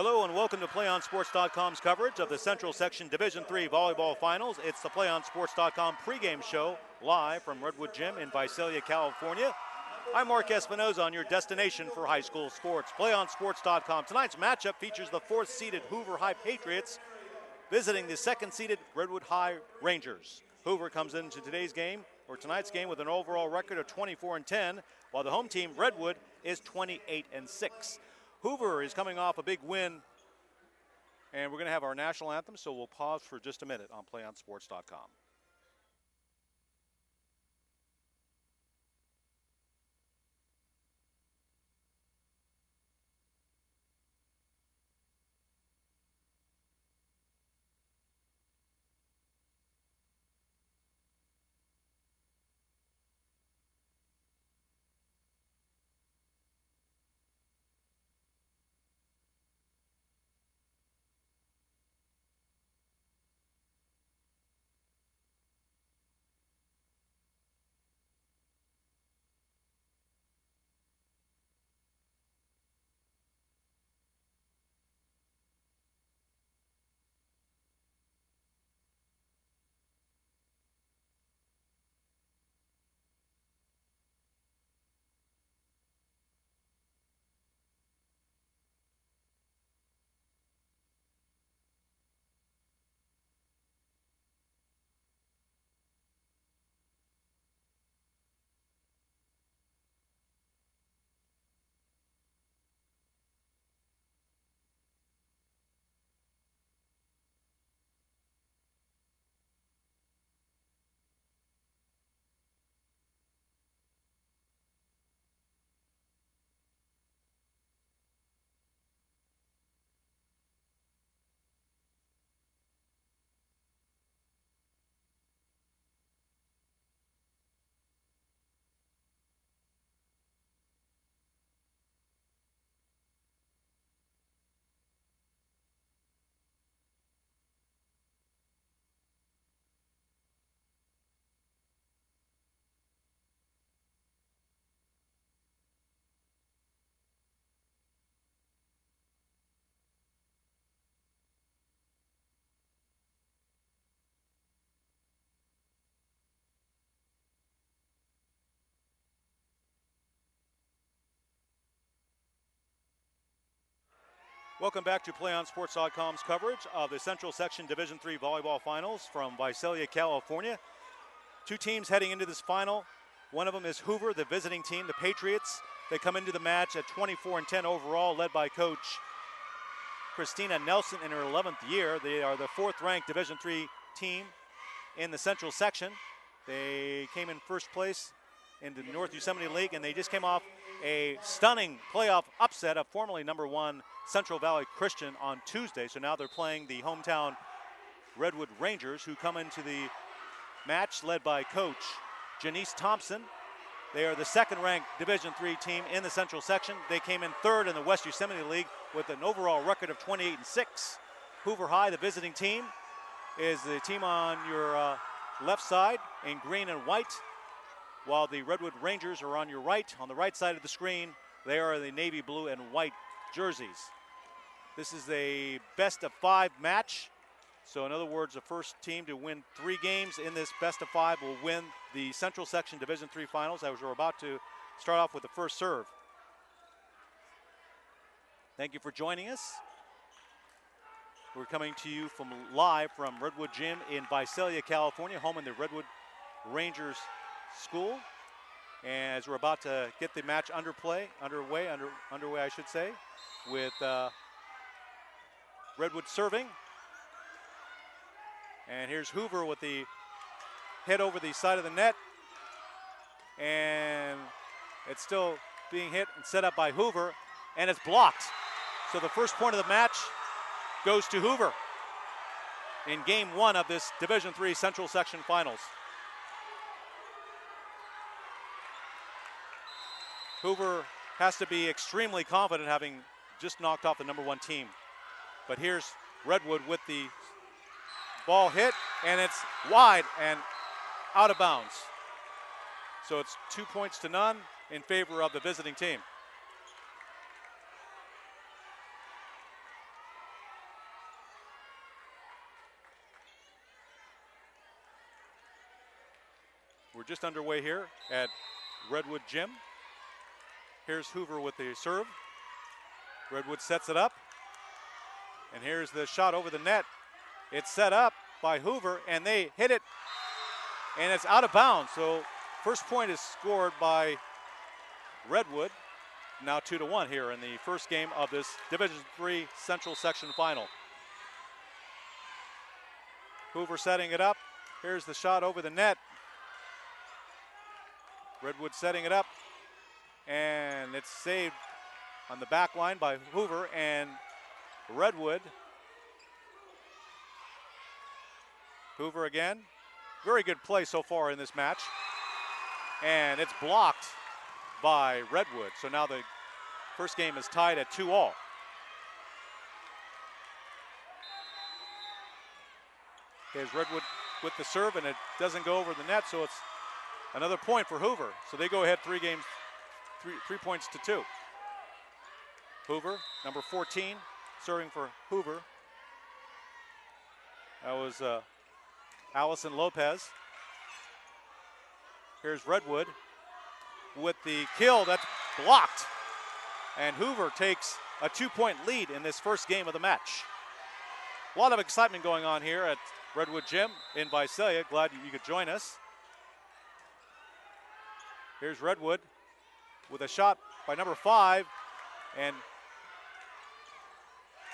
Hello and welcome to PlayOnSports.com's coverage of the Central Section Division III Volleyball Finals. It's the PlayOnSports.com pregame show live from Redwood Gym in Visalia, California. I'm Mark Espinoza on your destination for high school sports. PlayOnSports.com. Tonight's matchup features the 4th-seeded Hoover High Patriots visiting the 2nd-seeded Redwood High Rangers. Hoover comes into tonight's game with an overall record of 24-10, while the home team, Redwood, is 28-6. Hoover is coming off a big win, and we're going to have our national anthem, so we'll pause for just a minute on PlayOnSports.com. Welcome back to PlayOnSports.com's coverage of the Central Section Division III Volleyball Finals from Visalia, California. Two teams heading into this final. One of them is Hoover, the visiting team, the Patriots. They come into the match at 24-10 overall, led by Coach Christina Nelson in her 11th year. They are the 4th-ranked Division III team in the Central Section. They came in first place in the North Yosemite League, and they just came off a stunning playoff upset of formerly number 1 Central Valley Christian on Tuesday. So now they're playing the hometown Redwood Rangers, who come into the match led by Coach Janice Thompson. They are the 2nd-ranked Division III team in the Central Section. They came in 3rd in the West Yosemite League with an overall record of 28-6. Hoover High, the visiting team, is the team on your left side in green and white, while the Redwood Rangers are on your right. On the right side of the screen, they are the navy blue and white jerseys. This is a best-of-5 match. So in other words, the first team to win 3 games in this best-of-5 will win the Central Section Division III Finals, as we're about to start off with the first serve. Thank you for joining us. We're coming to you live from Redwood Gym in Visalia, California, home in the Redwood Rangers School. And as we're about to get the match underway, I should say, with Redwood serving. And here's Hoover with the hit over the side of the net. And it's still being hit and set up by Hoover, and it's blocked. So the first point of the match goes to Hoover in game 1 of this Division III Central Section Finals. Hoover has to be extremely confident, having just knocked off the number 1 team. But here's Redwood with the ball hit, and it's wide and out of bounds. So it's 2-0 in favor of the visiting team. We're just underway here at Redwood Gym. Here's Hoover with the serve. Redwood sets it up. And here's the shot over the net. It's set up by Hoover, and they hit it, and it's out of bounds. So first point is scored by Redwood. Now 2-1 here in the first game of this Division III Central Section Final. Hoover setting it up. Here's the shot over the net. Redwood setting it up, and it's saved on the back line by Hoover, and Redwood. Hoover again. Very good play so far in this match. And it's blocked by Redwood. So now the first game is tied at 2-all. Here's Redwood with the serve, and it doesn't go over the net, so it's another point for Hoover. So they go ahead 3 points to 2. Hoover, number 14, serving for Hoover. That was Allison Lopez. Here's Redwood with the kill. That's blocked. And Hoover takes a 2-point lead in this first game of the match. A lot of excitement going on here at Redwood Gym in Visalia. Glad you could join us. Here's Redwood with a shot by number 5, and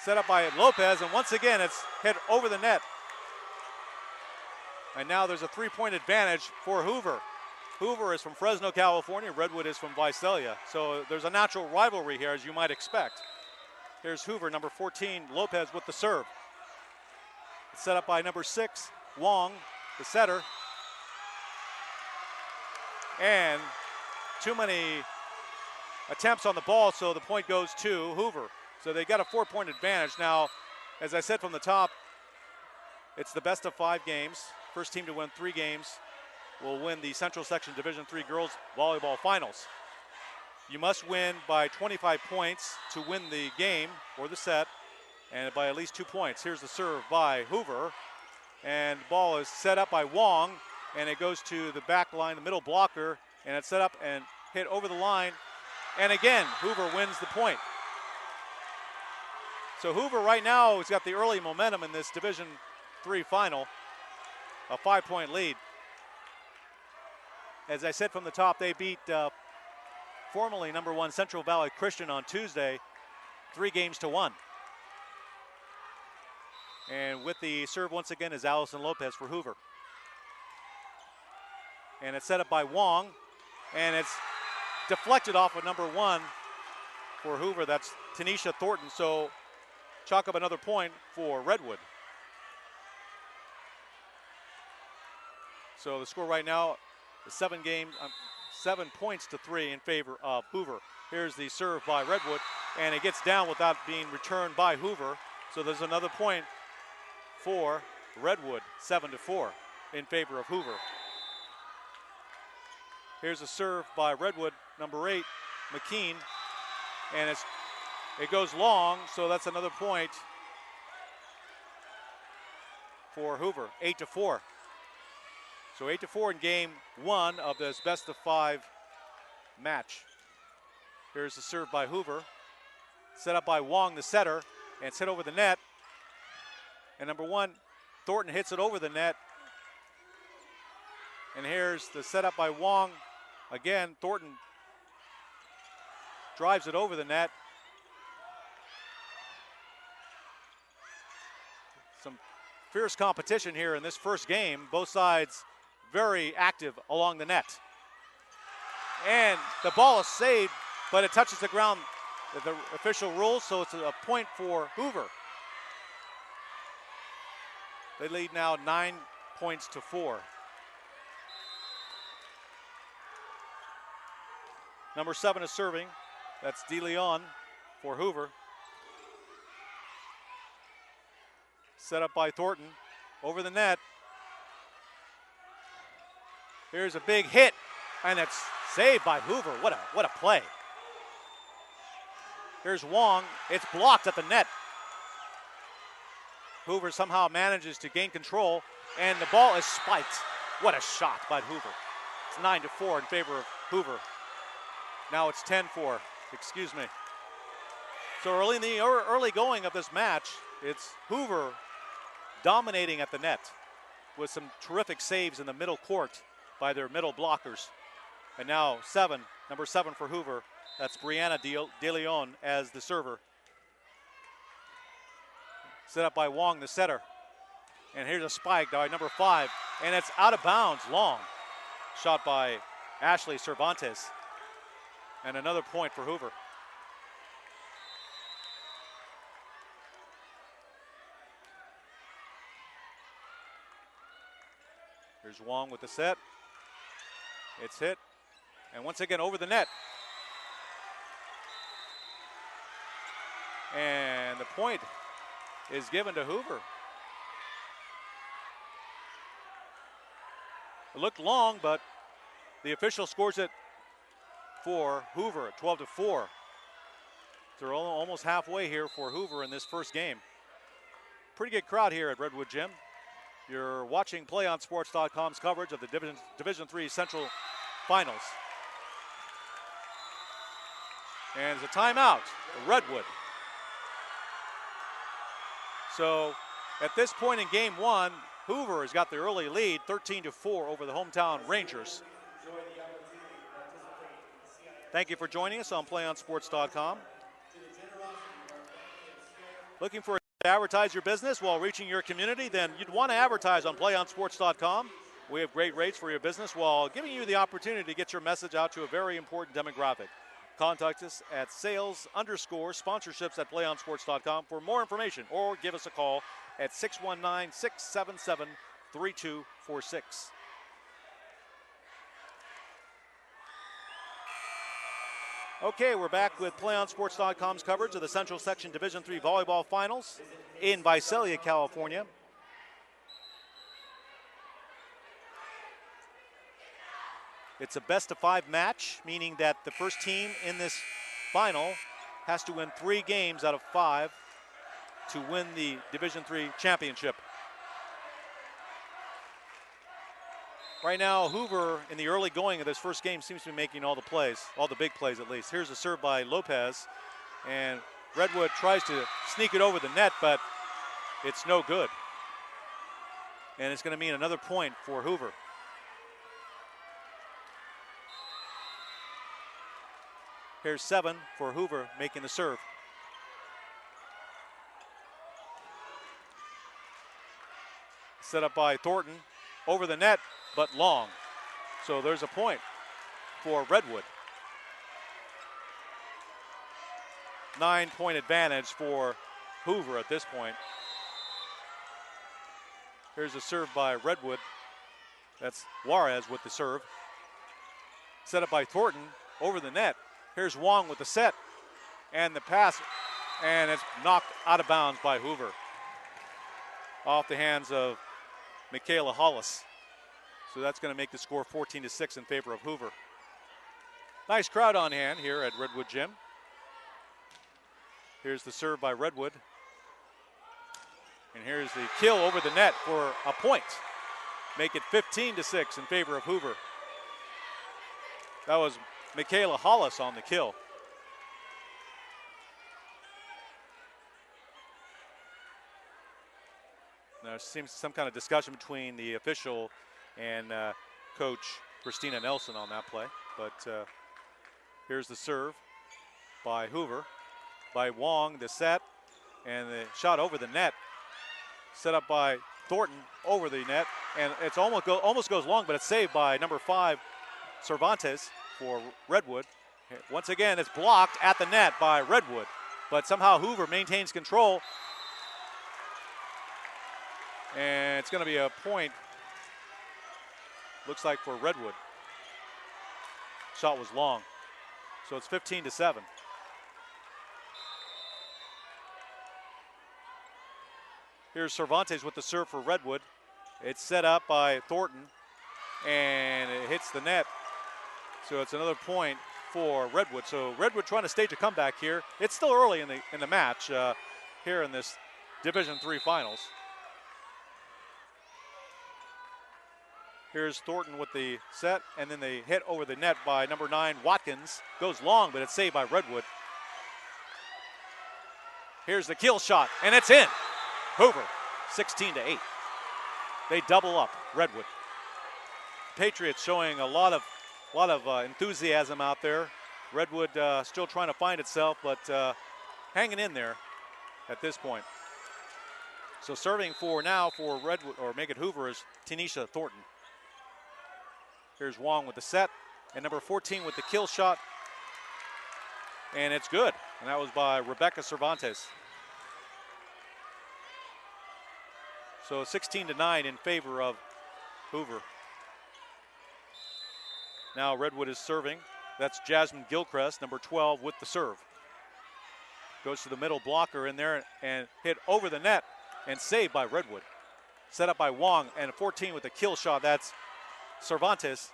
set up by Lopez, and once again it's hit over the net. And now there's a 3-point advantage for Hoover. Hoover is from Fresno, California. Redwood is from Visalia. So there's a natural rivalry here, as you might expect. Here's Hoover, number 14, Lopez with the serve. It's set up by number 6, Wong, the setter. And too many attempts on the ball, so the point goes to Hoover. So they got a 4-point advantage. Now, as I said from the top, it's the best of 5 games. First team to win 3 games will win the Central Section Division III Girls Volleyball Finals. You must win by 25 points to win the game or the set, and by at least 2 points. Here's the serve by Hoover, and the ball is set up by Wong, and it goes to the back line, the middle blocker, and it's set up and hit over the line. And again, Hoover wins the point. So Hoover right now has got the early momentum in this Division III final, a 5-point lead. As I said from the top, they beat formerly number 1 Central Valley Christian on Tuesday, 3-1. And with the serve once again is Allison Lopez for Hoover. And it's set up by Wong, and it's deflected off of number 1 for Hoover. That's Tanisha Thornton. So chalk up another point for Redwood. So the score right now is 7 points to 3 in favor of Hoover. Here's the serve by Redwood, and it gets down without being returned by Hoover. So there's another point for Redwood, 7-4 in favor of Hoover. Here's a serve by Redwood, number 8, McKean, and it goes long, so that's another point for Hoover, 8-4. So 8-4 in game 1 of this best of 5 match. Here's the serve by Hoover, set up by Wong, the setter, and it's hit over the net. And number 1, Thornton hits it over the net. And here's the setup by Wong. Again, Thornton drives it over the net. Some fierce competition here in this first game. Both sides very active along the net. And the ball is saved, but it touches the ground, the official rules, so it's a point for Hoover. They lead now 9-4. Number 7 is serving. That's DeLeon for Hoover. Set up by Thornton over the net. Here's a big hit, and it's saved by Hoover. What a play. Here's Wong. It's blocked at the net. Hoover somehow manages to gain control, and the ball is spiked. What a shot by Hoover. it's 9-4 in favor of Hoover. Now it's 10-4, excuse me. So early in the early going of this match, it's Hoover dominating at the net with some terrific saves in the middle court by their middle blockers. And now number 7 for Hoover, that's Brianna De Leon as the server. Set up by Wong, the setter. And here's a spike by number 5, and it's out of bounds, long. Shot by Ashley Cervantes. And another point for Hoover. Here's Wong with the set. It's hit. And once again over the net. And the point is given to Hoover. It looked long, but the official scores it for Hoover at 12-4. They're almost halfway here for Hoover in this first game. Pretty good crowd here at Redwood Gym. You're watching PlayOnSports.com's coverage of the Division III Central Finals. And it's a timeout, Redwood. So at this point in game one, Hoover has got the early lead, 13-4 over the hometown Rangers. Thank you for joining us on PlayOnSports.com. Looking for to advertise your business while reaching your community? Then you'd want to advertise on PlayOnSports.com. We have great rates for your business while giving you the opportunity to get your message out to a very important demographic. Contact us at sales_sponsorships at PlayOnSports.com for more information, or give us a call at 619-677-3246. Okay, we're back with PlayOnSports.com's coverage of the Central Section Division III Volleyball Finals in Visalia, California. It's a best-of-5 match, meaning that the first team in this final has to win 3 games out of 5 to win the Division III championship. Right now, Hoover, in the early going of this first game, seems to be making all the plays, all the big plays at least. Here's a serve by Lopez, and Redwood tries to sneak it over the net, but it's no good. And it's going to mean another point for Hoover. Here's 7 for Hoover making the serve. Set up by Thornton, over the net, but long. So there's a point for Redwood. 9-point advantage for Hoover at this point. Here's a serve by Redwood. That's Juarez with the serve. Set up by Thornton, over the net. Here's Wong with the set and the pass, and it's knocked out of bounds by Hoover. Off the hands of Michaela Hollis. So that's going to make the score 14-6 in favor of Hoover. Nice crowd on hand here at Redwood Gym. Here's the serve by Redwood. And here's the kill over the net for a point. Make it 15-6 in favor of Hoover. That was Michaela Hollis on the kill. There seems some kind of discussion between the official and coach Christina Nelson on that play. But here's the serve by Hoover. By Wong, the set, and the shot over the net. Set up by Thornton over the net, and it's almost goes long, but it's saved by number 5, Cervantes for Redwood. Once again, it's blocked at the net by Redwood, but somehow Hoover maintains control. And it's going to be a point, looks like, for Redwood. Shot was long. So it's 15-7. Here's Cervantes with the serve for Redwood. It's set up by Thornton, and it hits the net. So it's another point for Redwood. So Redwood trying to stage a comeback here. It's still early in the match here in this Division III Finals. Here's Thornton with the set, and then the hit over the net by number 9, Watkins. Goes long, but it's saved by Redwood. Here's the kill shot, and it's in. Hoover, 16-8. They double up Redwood. Patriots showing a lot of enthusiasm out there. Redwood still trying to find itself, but hanging in there at this point. So serving for Redwood, or make it Hoover, is Tanisha Thornton. Here's Wong with the set, and number 14 with the kill shot. And it's good, and that was by Rebecca Cervantes. So 16-9 in favor of Hoover. Now Redwood is serving. That's Jasmine Gilchrist, number 12, with the serve. Goes to the middle blocker in there and hit over the net and saved by Redwood. Set up by Wong, and 14 with the kill shot. That's Cervantes.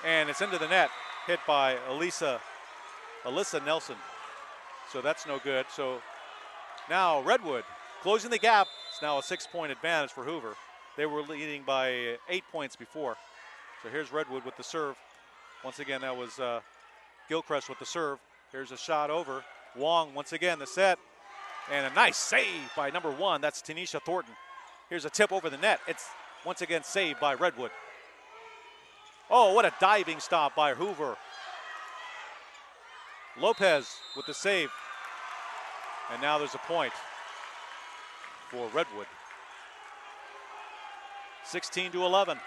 And it's into the net, hit by Alyssa Nelson. So that's no good. So now Redwood closing the gap. It's now a 6-point advantage for Hoover. They were leading by 8 points before. So here's Redwood with the serve. Once again, that was Gilchrist with the serve. Here's a shot over. Wong once again the set. And a nice save by number 1. That's Tanisha Thornton. Here's a tip over the net. It's once again saved by Redwood. Oh, what a diving stop by Hoover. Lopez with the save. And now there's a point for Redwood. 16-11.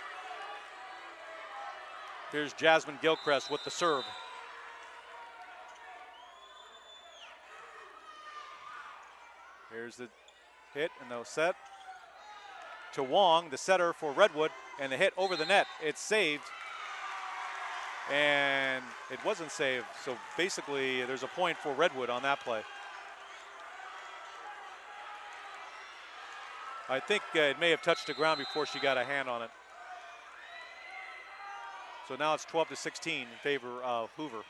Here's Jasmine Gilchrist with the serve. Here's the hit and the set to Wong, the setter for Redwood, and the hit over the net. It's saved, and it wasn't saved. So basically, there's a point for Redwood on that play. I think it may have touched the ground before she got a hand on it. So now it's 12-16 in favor of Hoover.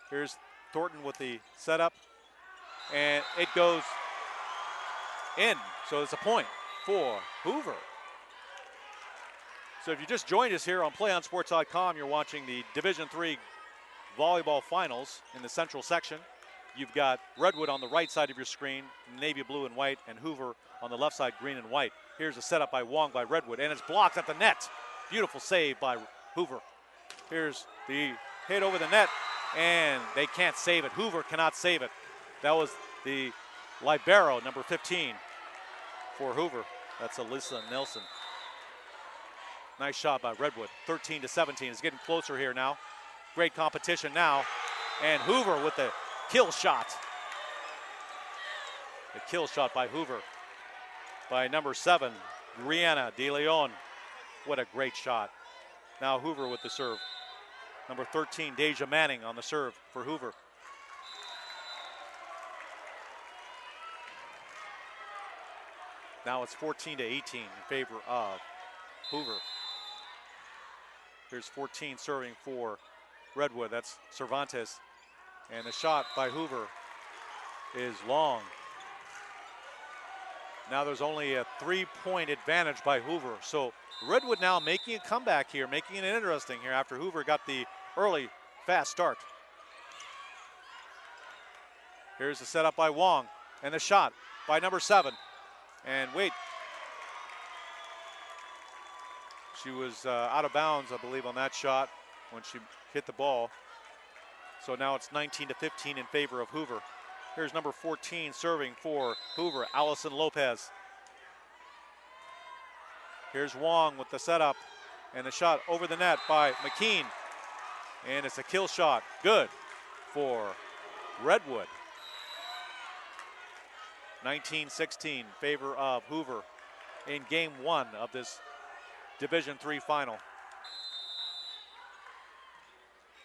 Here's Thornton with the setup, and it goes in. So it's a point for Hoover. So if you just joined us here on PlayOnSports.com, you're watching the Division III volleyball finals in the Central section. You've got Redwood on the right side of your screen, navy blue and white, and Hoover on the left side, green and white. Here's a setup by Wong by Redwood, and it's blocked at the net. Beautiful save by Hoover. Here's the hit over the net, and they can't save it. Hoover cannot save it. That was the libero, number 15, for Hoover. That's Alyssa Nelson. Nice shot by Redwood. 13-17. It's getting closer here now. Great competition now. And Hoover with the kill shot. The kill shot by Hoover. By number 7, Brianna De Leon. What a great shot. Now Hoover with the serve. Number 13, Deja Manning on the serve for Hoover. Now it's 14-18 in favor of Hoover. Here's 14 serving for Redwood. That's Cervantes. And the shot by Hoover is long. Now there's only a 3-point advantage by Hoover. So Redwood now making a comeback here, making it interesting here after Hoover got the early fast start. Here's the setup by Wong and the shot by number 7. And wait, she was out of bounds, I believe, on that shot when she hit the ball. So now it's 19-15 in favor of Hoover. Here's number 14 serving for Hoover, Allison Lopez. Here's Wong with the setup and the shot over the net by McKean. And it's a kill shot. Good for Redwood. 19-16 in favor of Hoover in game 1 of this Division III final.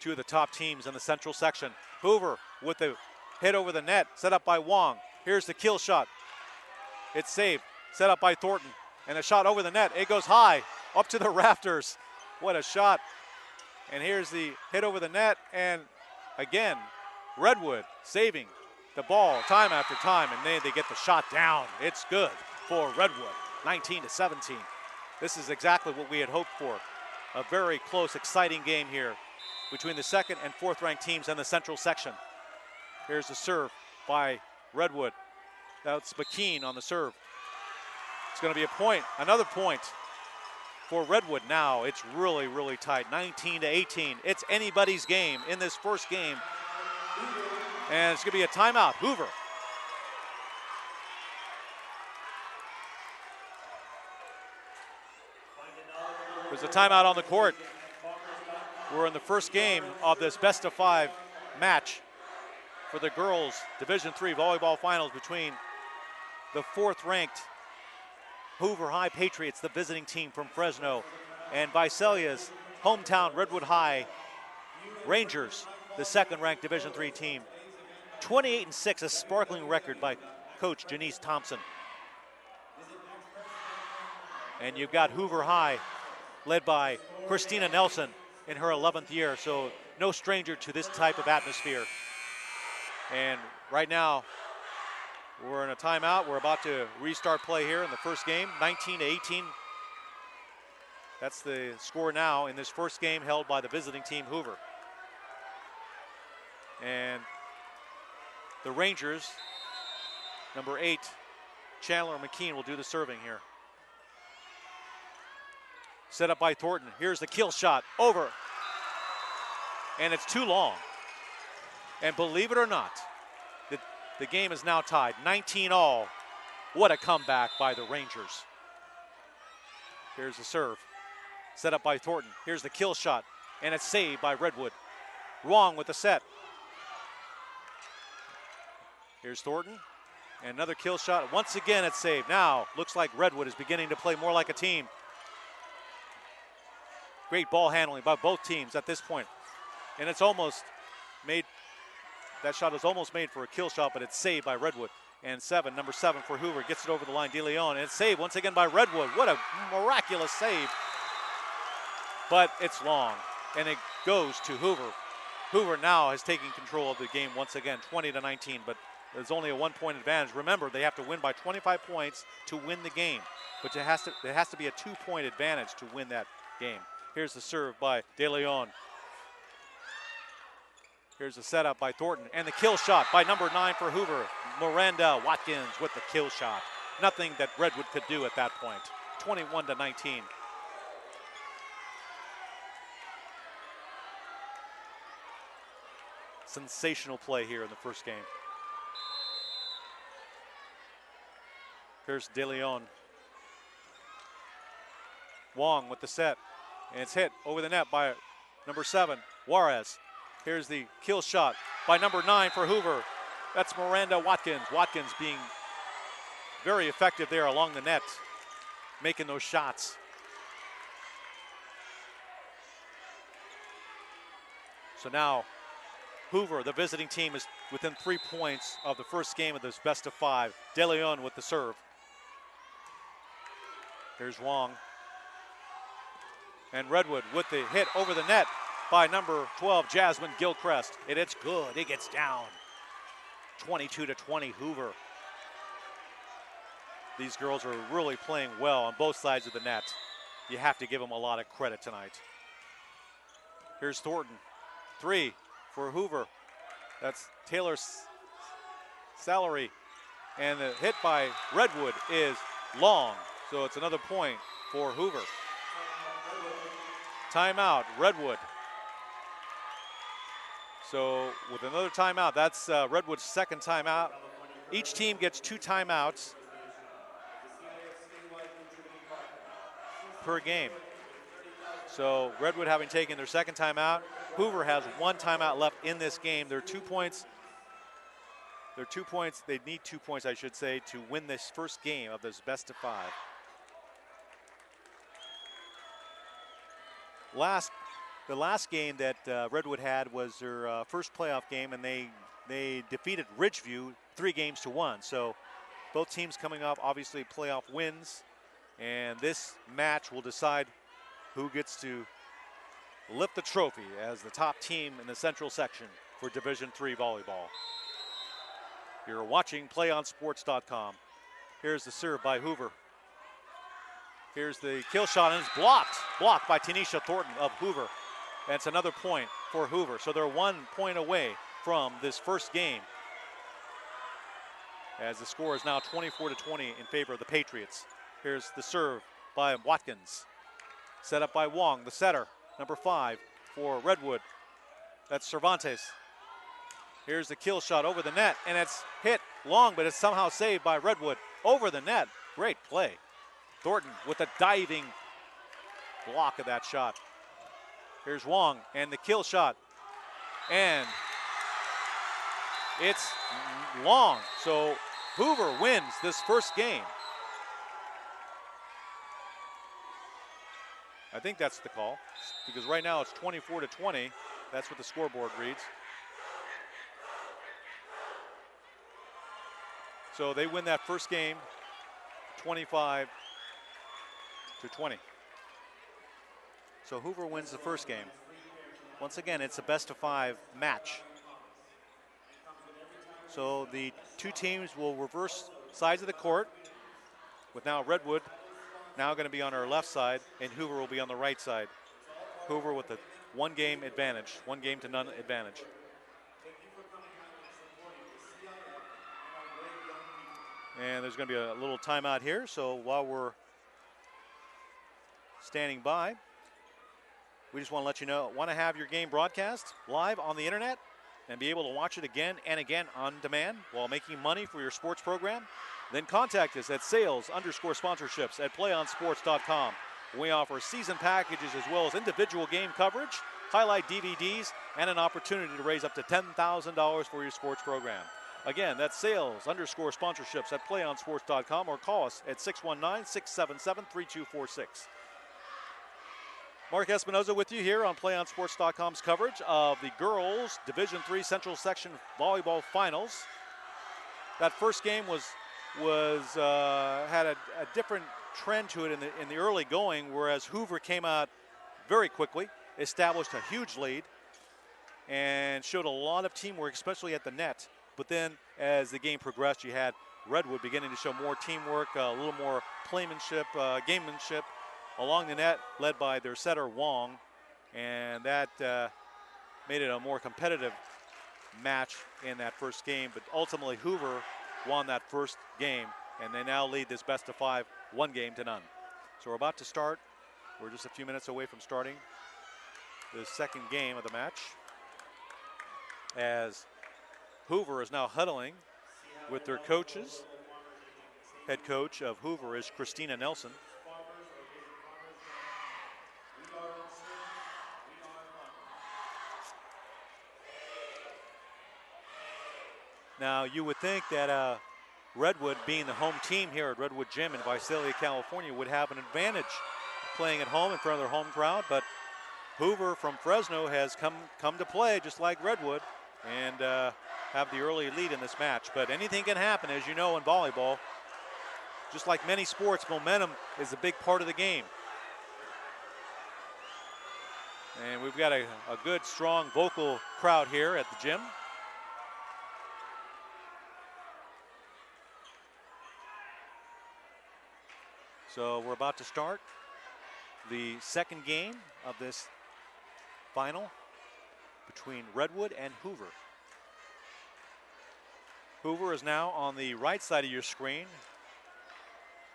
Two of the top teams in the Central section. Hoover with the hit over the net, set up by Wong. Here's the kill shot. It's saved, set up by Thornton. And a shot over the net, it goes high, up to the rafters. What a shot. And here's the hit over the net, and again, Redwood saving the ball time after time, and then they get the shot down. It's good for Redwood, 19-17. This is exactly what we had hoped for. A very close, exciting game here between the second and fourth ranked teams in the Central section. Here's the serve by Redwood. That's McKean on the serve. It's going to be a point, another point for Redwood now. It's really, really tight, 19-18. It's anybody's game in this first game. And it's going to be a timeout, Hoover. There's a timeout on the court. We're in the first game of this best-of-5 match for the girls' Division III volleyball finals between the fourth-ranked Hoover High Patriots, the visiting team from Fresno, and Visalia's hometown Redwood High Rangers, the second-ranked Division III team. 28-6, a sparkling record by Coach Janice Thompson. And you've got Hoover High, led by Christina Nelson in her 11th year, so no stranger to this type of atmosphere. And right now, we're in a timeout. We're about to restart play here in the first game, 19-18. That's the score now in this first game held by the visiting team, Hoover. And the Rangers, number 8, Chandler McKean, will do the serving here. Set up by Thornton. Here's the kill shot, over. And it's too long. And believe it or not, the game is now tied, 19-all. What a comeback by the Rangers. Here's the serve, set up by Thornton. Here's the kill shot, and it's saved by Redwood. Wrong with the set. Here's Thornton, and another kill shot. Once again, it's saved. Now, looks like Redwood is beginning to play more like a team. Great ball handling by both teams at this point. And it's almost made, that shot is almost made for a kill shot, but it's saved by Redwood. And number 7 for Hoover gets it over the line, De Leon, and it's saved once again by Redwood. What a miraculous save. But it's long, and it goes to Hoover. Hoover now has taken control of the game once again, 20-19, but there's only a 1-point advantage. Remember, they have to win by 25 points to win the game, but it has to be a 2-point advantage to win that game. Here's the serve by De Leon. Here's the setup by Thornton, and the kill shot by number 9 for Hoover. Miranda Watkins with the kill shot. Nothing that Redwood could do at that point. 21-19. Sensational play here in the first game. Here's De Leon. Wong with the set, and it's hit over the net by number 7, Juarez. Here's the kill shot by number 9 for Hoover. That's Miranda Watkins. Watkins being very effective there along the net, making those shots. So now Hoover, the visiting team, is within 3 points of the first game of this best-of-5. De Leon with the serve. Here's Wong. And Redwood with the hit over the net by number 12, Jasmine Gilchrist. It's good. It gets down. 22-20, Hoover. These girls are really playing well on both sides of the net. You have to give them a lot of credit tonight. Here's Thornton. 3 for Hoover. That's Taylor Salary. And the hit by Redwood is long. So it's another point for Hoover. Timeout, Redwood. So with another timeout, that's Redwood's second timeout. Each team gets 2 timeouts per game. So Redwood having taken their second timeout, Hoover has 1 timeout left in this game. They're 2 points. They're 2 points. They need 2 points, I should say, to win this first game of this best-of-5. The last game that Redwood had was their first playoff game, and they defeated Ridgeview 3-1. So both teams coming off obviously playoff wins, and this match will decide who gets to lift the trophy as the top team in the Central section for Division III volleyball. You're watching PlayOnSports.com. Here's the serve by Hoover. Here's the kill shot, and it's blocked. Blocked by Tanisha Thornton of Hoover. That's another point for Hoover. So they're 1 point away from this first game, as the score is now 24-20 in favor of the Patriots. Here's the serve by Watkins. Set up by Wong, the setter, number 5 for Redwood. That's Cervantes. Here's the kill shot over the net, and it's hit long, but it's somehow saved by Redwood over the net. Great play. Thornton with a diving block of that shot. Here's Wong and the kill shot, and it's long. So Hoover wins this first game. I think that's the call, because right now it's 24-20. That's what the scoreboard reads. So they win that first game 25-20. So Hoover wins the first game. Once again, it's a best-of-5 match. So the two teams will reverse sides of the court, with now Redwood now going to be on our left side, and Hoover will be on the right side. Hoover with a 1 game advantage, 1 game to none advantage. And there's going to be a little timeout here, so while we're standing by, we just want to let you know, want to have your game broadcast live on the internet and be able to watch it again and again on demand while making money for your sports program? Then contact us at sales_sponsorships@playonsports.com. We offer season packages as well as individual game coverage, highlight DVDs, and an opportunity to raise up to $10,000 for your sports program. Again, that's sales_sponsorships@playonsports.com, or call us at 619-677-3246. Mark Espinoza with you here on PlayOnSports.com's coverage of the girls Division III Central Section Volleyball Finals. That first game had a different trend to it in the early going, whereas Hoover came out very quickly, established a huge lead, and showed a lot of teamwork, especially at the net. But then as the game progressed, you had Redwood beginning to show more teamwork, a little more playmanship, gamemanship along the net, led by their setter Wong, and that made it a more competitive match in that first game. But ultimately Hoover won that first game, and they now lead this best-of-5 1 game to none. So we're about to start. We're just a few minutes away from starting the second game of the match, as Hoover is now huddling with their coaches. Head coach of Hoover is Christina Nelson. Now, you would think that Redwood, being the home team here at Redwood Gym in Visalia, California, would have an advantage playing at home in front of their home crowd, but Hoover from Fresno has come to play just like Redwood and have the early lead in this match. But anything can happen, as you know, in volleyball. Just like many sports, momentum is a big part of the game. And we've got a good, strong, vocal crowd here at the gym. So we're about to start the second game of this final between Redwood and Hoover. Hoover is now on the right side of your screen.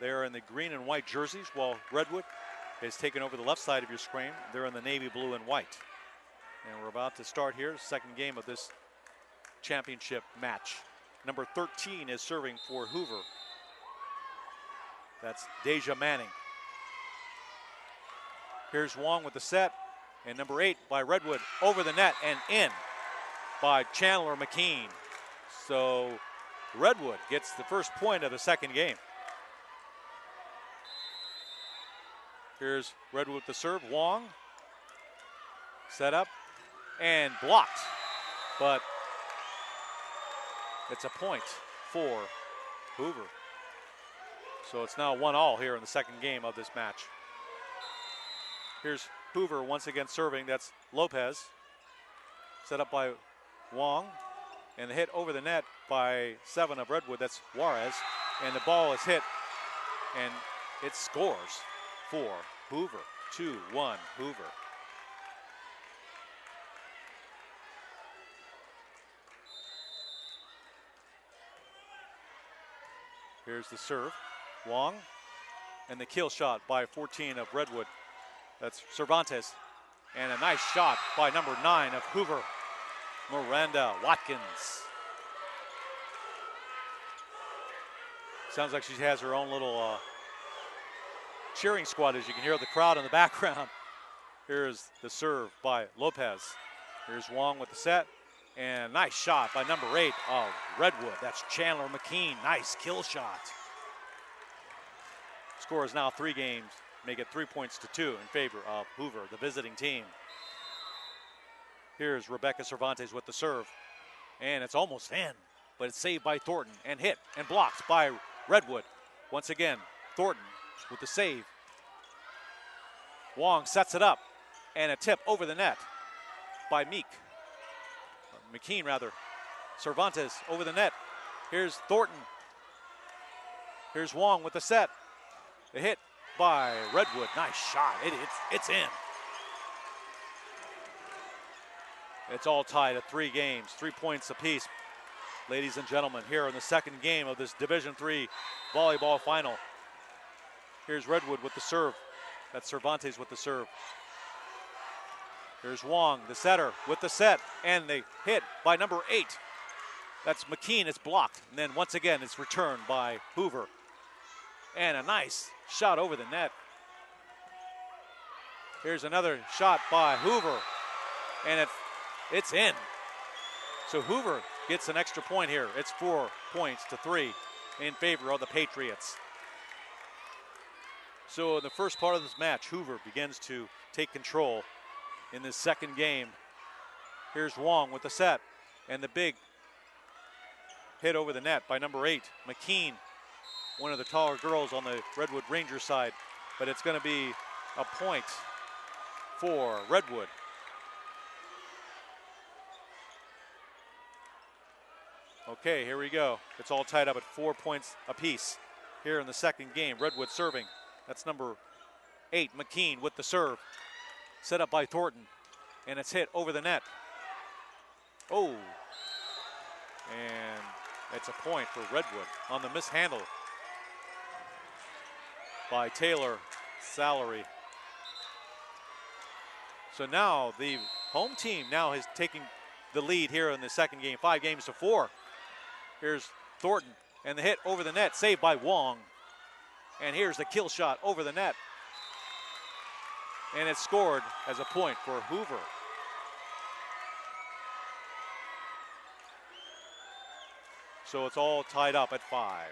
They're in the green and white jerseys, while Redwood is taken over the left side of your screen. They're in the navy blue and white. And we're about to start here, second game of this championship match. Number 13 is serving for Hoover. That's Deja Manning. Here's Wong with the set, and number 8 by Redwood over the net and in by Chandler McKean. So Redwood gets the first point of the second game. Here's Redwood with the serve. Wong set up and blocked, but it's a point for Hoover. So it's now 1-1 here in the second game of this match. Here's Hoover once again serving. That's Lopez. Set up by Wong. And the hit over the net by 7 of Redwood. That's Juarez. And the ball is hit, and it scores. 4. Hoover, 2-1 Hoover. Here's the serve, Wong, and the kill shot by 14 of Redwood. That's Cervantes, and a nice shot by number 9 of Hoover, Miranda Watkins. Sounds like she has her own little cheering squad, as you can hear the crowd in the background. Here's the serve by Lopez. Here's Wong with the set. And a nice shot by number 8 of Redwood. That's Chandler McKean. Nice kill shot. Score is now 3 games. Make it 3 points to 2 in favor of Hoover, the visiting team. Here's Rebecca Cervantes with the serve. And it's almost in, but it's saved by Thornton and hit and blocked by Redwood. Once again, Thornton with the save. Wong sets it up, and a tip over the net by McKean rather. Cervantes over the net. Here's Thornton. Here's Wong with the set. The hit by Redwood. Nice shot. It's in. It's all tied at 3 games, 3 points apiece. Ladies and gentlemen, here in the second game of this Division III volleyball final. Here's Redwood with the serve. That's Cervantes with the serve. Here's Wong, the setter, with the set, and the hit by number 8. That's McKean, it's blocked. And then once again, it's returned by Hoover. And a nice shot over the net. Here's another shot by Hoover, and it's in. So Hoover gets an extra point here. It's 4 points to 3 in favor of the Patriots. So in the first part of this match, Hoover begins to take control in this second game. Here's Wong with the set, and the big hit over the net by number 8, McKean, one of the taller girls on the Redwood Rangers side, but it's going to be a point for Redwood. Okay, here we go. It's all tied up at 4 points apiece here in the second game. Redwood serving. That's number 8, McKean with the serve. Set up by Thornton, and it's hit over the net. Oh, and it's a point for Redwood on the mishandle by Taylor Salary. So now the home team now is taking the lead here in the second game, 5 games to 4. Here's Thornton, and the hit over the net, saved by Wong. And here's the kill shot over the net. And it's scored as a point for Hoover. So it's all tied up at 5.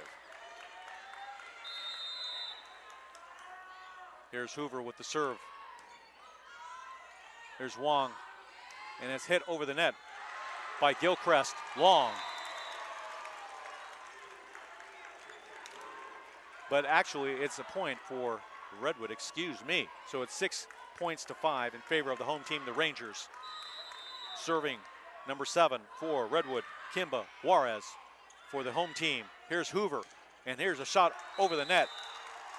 Here's Hoover with the serve. Here's Wong, and it's hit over the net by Gilchrist. Long. But actually, it's a point for Redwood, excuse me. So it's 6 points to 5 in favor of the home team, the Rangers. Serving number 7 for Redwood, Kimba Juarez for the home team. Here's Hoover, and here's a shot over the net,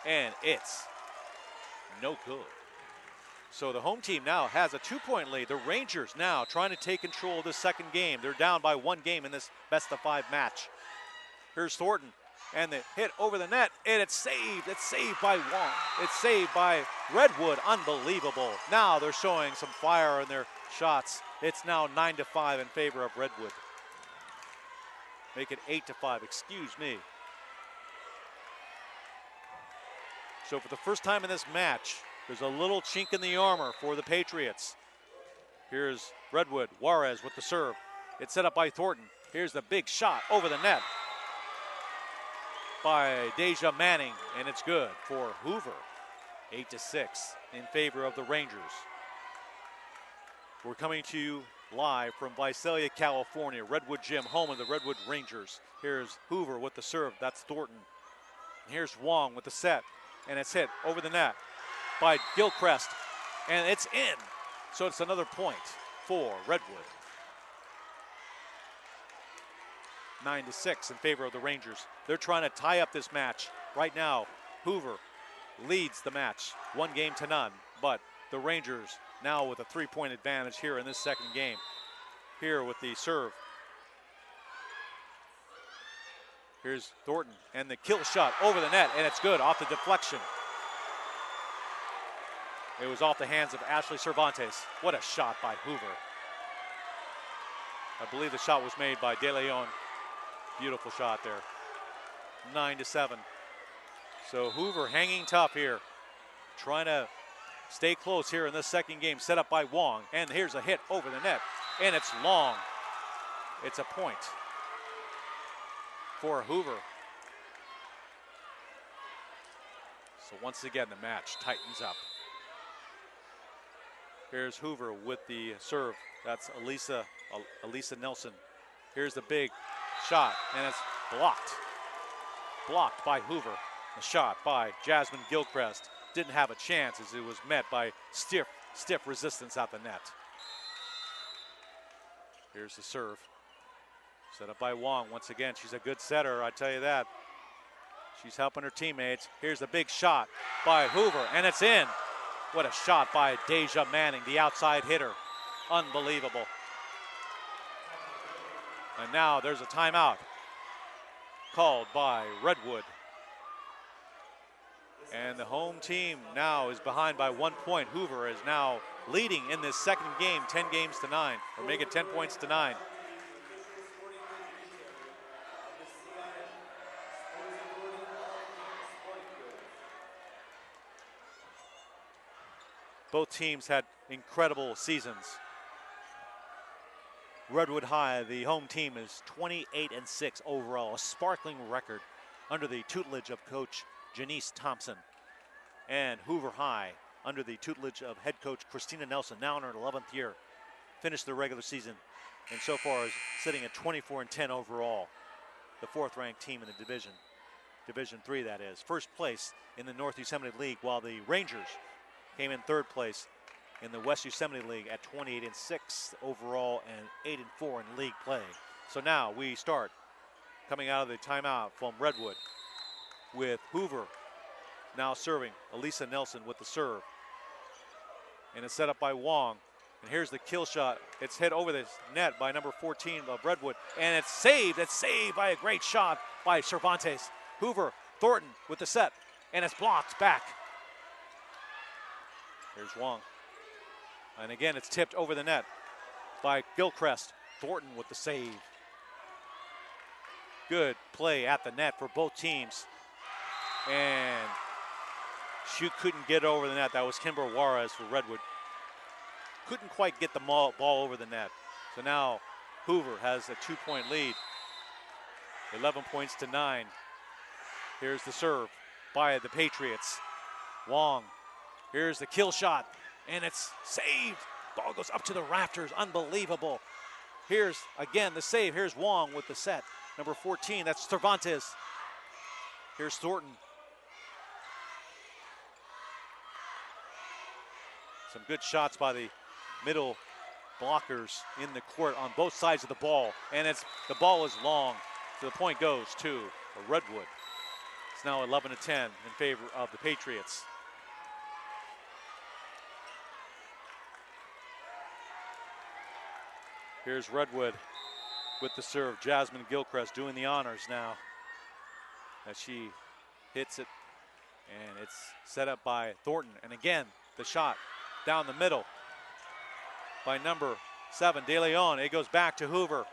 and it's no good. So the home team now has a 2-point lead. The Rangers now trying to take control of this second game. They're down by 1 game in this best-of-5 match. Here's Thornton, and the hit over the net, and it's saved. It's saved by Wong. It's saved by Redwood. Unbelievable. Now they're showing some fire in their shots. It's now 9-5 in favor of Redwood. Make it 8-5, excuse me. So for the first time in this match, there's a little chink in the armor for the Patriots. Here's Redwood, Juarez with the serve. It's set up by Thornton. Here's the big shot over the net by Deja Manning, and it's good for Hoover. 8-6 in favor of the Rangers. We're coming to you live from Visalia, California, Redwood Gym, home of the Redwood Rangers. Here's Hoover with the serve, that's Thornton. And here's Wong with the set, and it's hit over the net by Gilchrist, and it's in. So it's another point for Redwood. 9-6 in favor of the Rangers. They're trying to tie up this match right now. Hoover leads the match 1-0. But the Rangers now with a 3-point advantage here in this second game. Here with the serve. Here's Thornton and the kill shot over the net, and it's good off the deflection. It was off the hands of Ashley Cervantes. What a shot by Hoover. I believe the shot was made by De Leon. Beautiful shot there. 9-7. So Hoover hanging tough here. Trying to stay close here in this second game. Set up by Wong. And here's a hit over the net. And it's long. It's a point for Hoover. So once again, the match tightens up. Here's Hoover with the serve. That's Elisa Nelson. Here's the big shot, and it's blocked. Blocked by Hoover. A shot by Jasmine Gilchrist. Didn't have a chance as it was met by stiff resistance at the net. Here's the serve. Set up by Wong. Once again, she's a good setter, I tell you that. She's helping her teammates. Here's a big shot by Hoover, and it's in. What a shot by Deja Manning, the outside hitter. Unbelievable. And now there's a timeout called by Redwood. And the home team now is behind by 1 point. Hoover is now leading in this second game, 10-9, or make it 10 points to 9. Both teams had incredible seasons. Redwood High, the home team, is 28-6 overall, a sparkling record under the tutelage of Coach Janice Thompson. And Hoover High, under the tutelage of head coach Christina Nelson, now in her 11th year, finished the regular season and so far is sitting at 24-10 overall, the 4th-ranked team in the division. Division 3, that is. First place in the North Yosemite League, while the Rangers came in 3rd place in the West Yosemite League at 28-6 overall and 8-4 in league play. So now we start coming out of the timeout from Redwood with Hoover now serving. Elisa Nelson with the serve. And it's set up by Wong. And here's the kill shot. It's hit over the net by number 14 of Redwood. And it's saved. It's saved by a great shot by Cervantes. Hoover, Thornton with the set. And it's blocked back. Here's Wong. And again, it's tipped over the net by Gilchrist. Thornton with the save. Good play at the net for both teams. And she couldn't get over the net. That was Kimber Juarez for Redwood. Couldn't quite get the ball over the net. So now Hoover has a 2-point lead. 11 points to 9. Here's the serve by the Patriots. Wong. Here's the kill shot, and it's saved. Ball goes up to the rafters. Unbelievable. Here's, again, the save. Here's Wong with the set. Number 14, that's Cervantes. Here's Thornton. Some good shots by the middle blockers in the court on both sides of the ball. And the ball is long, so the point goes to Redwood. It's now 11-10 in favor of the Patriots. Here's Redwood with the serve. Jasmine Gilchrist doing the honors now as she hits it. And it's set up by Thornton. And again, the shot down the middle by number 7, De Leon. It goes back to Hoover.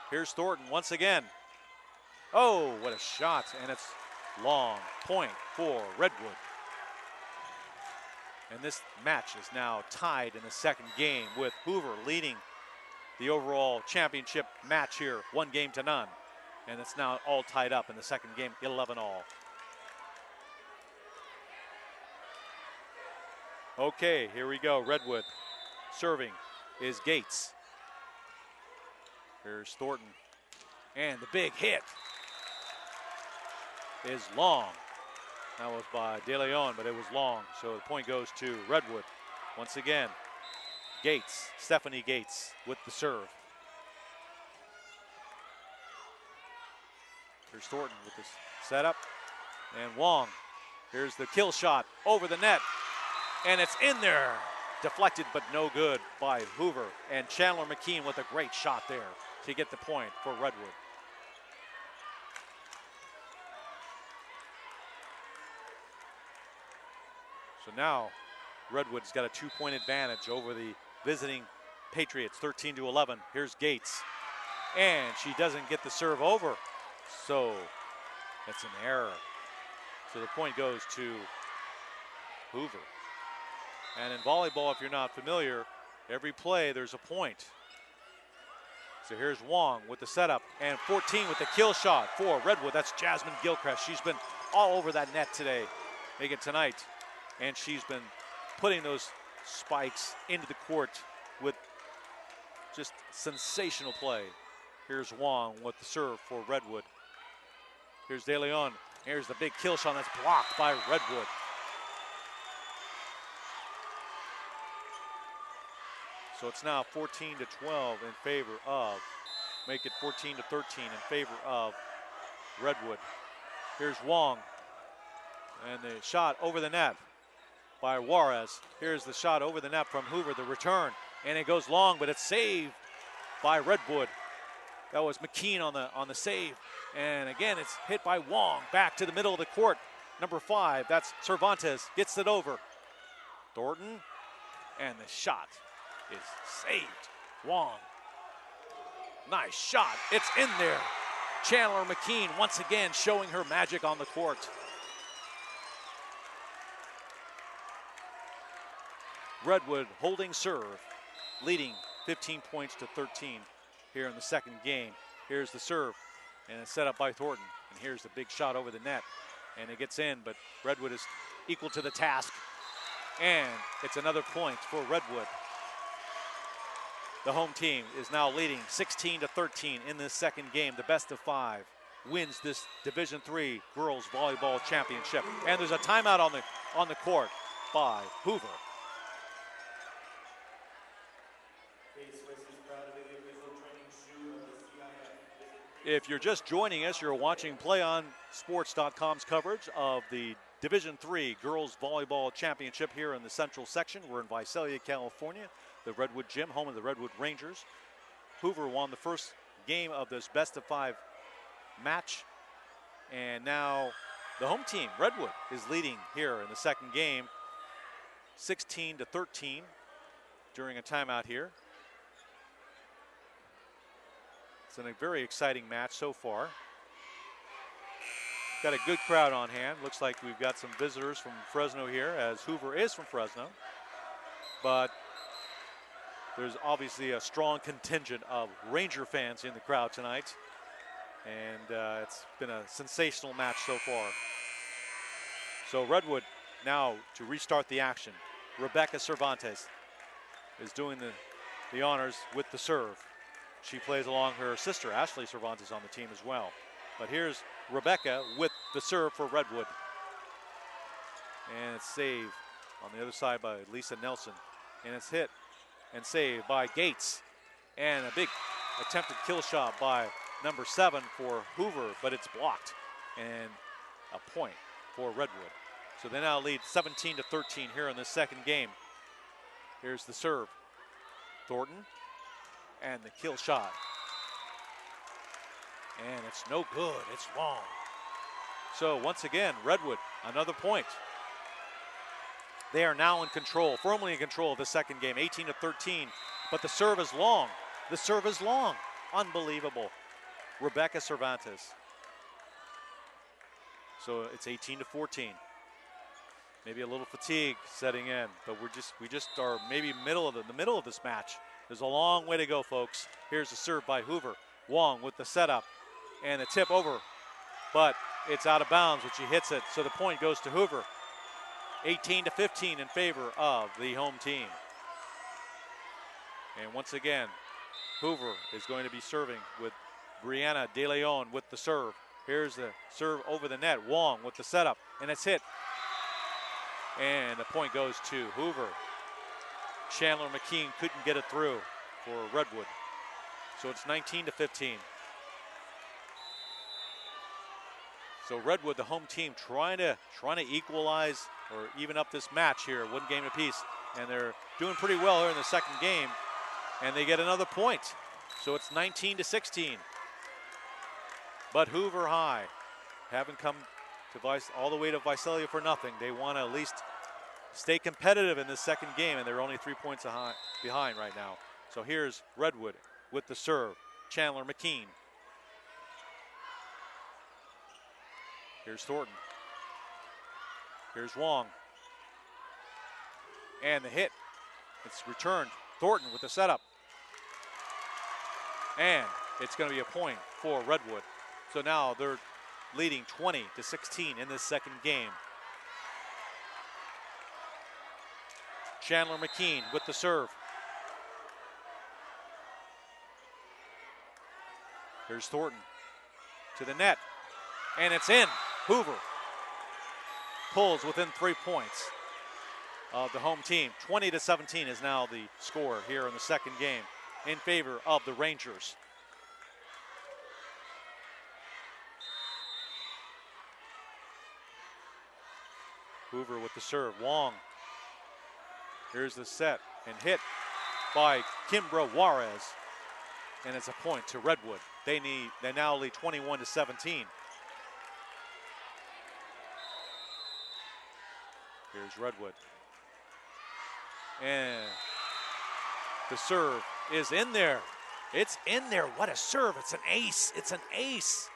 Here's Thornton once again. Oh, what a shot. And it's long. Point for Redwood. And this match is now tied in the second game with Hoover leading the overall championship match here, 1-9. And it's now all tied up in the second game, 11-all. Okay, here we go. Redwood serving is Gates. Here's Thornton. And the big hit is long. That was by De Leon, but it was long. So the point goes to Redwood. Once again, Gates, Stephanie Gates with the serve. Here's Thornton with this setup. And Wong Here's the kill shot over the net, and it's in there. Deflected, but no good by Hoover. And Chandler McKean with a great shot there to get the point for Redwood. So now Redwood's got a 2-point advantage over the visiting Patriots, 13-11. Here's Gates, and she doesn't get the serve over, so it's an error. So the point goes to Hoover. And in volleyball, if you're not familiar, every play there's a point. So here's Wong with the setup, and 14 with the kill shot for Redwood. That's Jasmine Gilchrist. She's been all over that net today, again tonight, and she's been putting those spikes into the court with just sensational play. Here's Wong with the serve for Redwood. Here's De Leon. Here's the big kill shot that's blocked by Redwood. So it's now 14-12 in favor of, make it 14-13 in favor of Redwood. Here's Wong, and the shot over the net by Juarez. Here's the shot over the net from Hoover, the return, and it goes long, but it's saved by Redwood. That was McKean on the save, and again it's hit by Wong. Back to the middle of the court, number 5. That's Cervantes, gets it over. Thornton, and the shot is saved. Wong, nice shot. It's in there. Chandler McKean once again showing her magic on the court. Redwood holding serve, leading 15 points to 13 here in the second game. Here's the serve, and it's set up by Thornton. And here's the big shot over the net, and it gets in, but Redwood is equal to the task. And it's another point for Redwood. The home team is now leading 16-13 in this second game. The best of 5 wins this Division III Girls Volleyball Championship. And there's a timeout on the court by Hoover. If you're just joining us, you're watching PlayOnSports.com's coverage of the Division III Girls Volleyball Championship here in the Central Section. We're in Visalia, California, the Redwood Gym, home of the Redwood Rangers. Hoover won the first game of this best-of-5 match, and now the home team, Redwood, is leading here in the second game, 16-13 during a timeout here. It's been a very exciting match so far. Got a good crowd on hand. Looks like we've got some visitors from Fresno here, as Hoover is from Fresno. But there's obviously a strong contingent of Ranger fans in the crowd tonight. And it's been a sensational match so far. So Redwood now to restart the action. Rebecca Cervantes is doing the honors with the serve. She plays along her sister, Ashley Cervantes, on the team as well. But here's Rebecca with the serve for Redwood. And it's saved on the other side by Lisa Nelson. And it's hit and saved by Gates. And a big attempted kill shot by number 7 for Hoover, but it's blocked. And a point for Redwood. So they now lead 17-13 here in the second game. Here's the serve. Thornton. And the kill shot. And it's no good, it's long. So once again, Redwood, another point. They are now in control, firmly in control of the second game, 18-13. But the serve is long. The serve is long. Unbelievable. Rebecca Cervantes. So it's 18-14. Maybe a little fatigue setting in, but we just are maybe the middle of this match. There's a long way to go, folks. Here's the serve by Hoover. Wong with the setup and the tip over, but it's out of bounds when she hits it. So the point goes to Hoover. 18-15 in favor of the home team. And once again, Hoover is going to be serving with Brianna De Leon with the serve. Here's the serve over the net. Wong with the setup, and it's hit. And the point goes to Hoover. Chandler McKean couldn't get it through for Redwood. So it's 19-15. So Redwood, the home team, trying to equalize or even up this match here, 1 game apiece. And they're doing pretty well here in the second game. And they get another point. So it's 19-16. But Hoover High haven't come to all the way to Visalia for nothing. They want to at least stay competitive in this second game, and they're only 3 points behind right now. So here's Redwood with the serve. Chandler McKean. Here's Thornton. Here's Wong. And the hit. It's returned. Thornton with the setup. And it's going to be a point for Redwood. So now they're leading 20-16 in this second game. Chandler McKean with the serve. Here's Thornton to the net. And it's in. Hoover pulls within 3 points of the home team. 20-17 is now the score here in the second game in favor of the Rangers. Hoover with the serve. Wong. Here's the set and hit by Kimbra Juarez. And it's a point to Redwood. They now lead 21-17. Here's Redwood. And the serve is in there. It's in there. What a serve. It's an ace. It's an ace.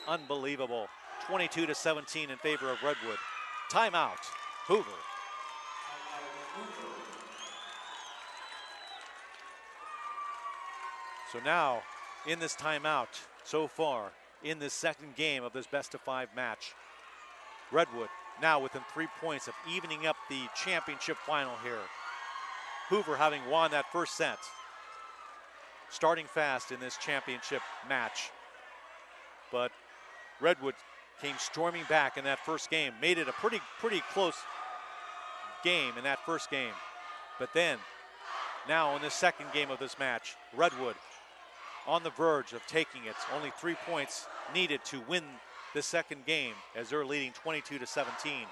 Unbelievable. 22-17 in favor of Redwood. Timeout. Hoover. So now, in this timeout, so far, in this second game of this best-of-5 match, Redwood now within 3 points of evening up the championship final here. Hoover having won that first set, starting fast in this championship match. But Redwood came storming back in that first game, made it a pretty close game in that first game. But then, now in the second game of this match, Redwood on the verge of taking it. Only 3 points needed to win the second game as they're leading 22-17.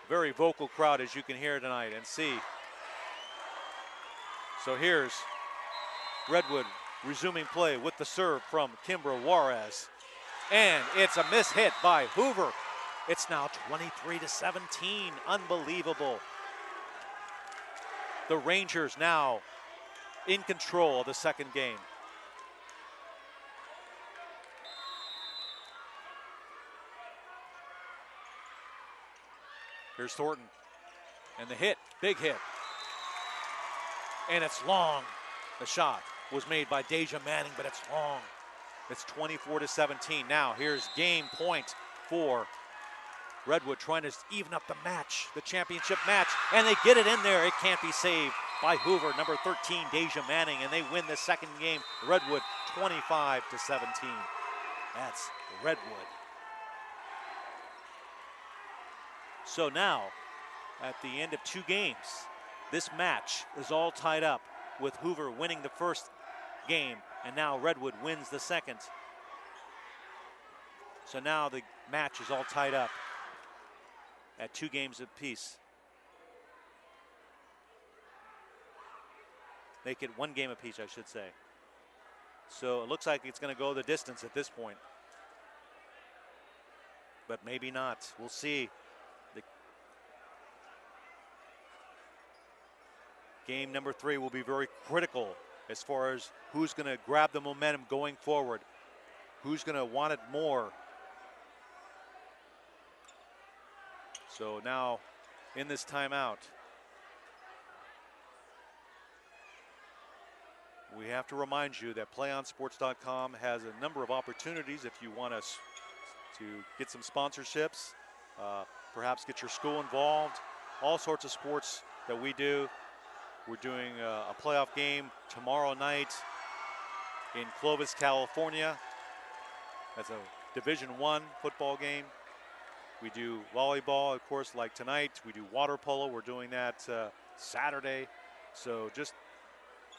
Very vocal crowd, as you can hear tonight and see. So here's Redwood resuming play with the serve from Kimbra Juarez. And it's a miss hit by Hoover. It's now 23-17. Unbelievable. The Rangers now in control of the second game. Here's Thornton. And the hit, big hit. And it's long. The shot was made by Deja Manning, but it's long. It's 24-17. Now here's game point for Redwood, trying to even up the match, the championship match, and they get it in there. It can't be saved by Hoover, number 13, Deja Manning, and they win the second game. Redwood 25-17. That's Redwood. So now, at the end of 2 games, this match is all tied up with Hoover winning the first game, and now Redwood wins the second. So now the match is all tied up at 2 games apiece. Make it 1 game apiece, I should say. So it looks like it's going to go the distance at this point. But maybe not. We'll see. The game number 3 will be very critical as far as who's going to grab the momentum going forward. Who's going to want it more. So now, in this timeout, we have to remind you that PlayOnSports.com has a number of opportunities if you want us to get some sponsorships, perhaps get your school involved, all sorts of sports that we do. We're doing a playoff game tomorrow night in Clovis, California. That's a Division I football game. We do volleyball, of course, like tonight. We do water polo. We're doing that Saturday. So just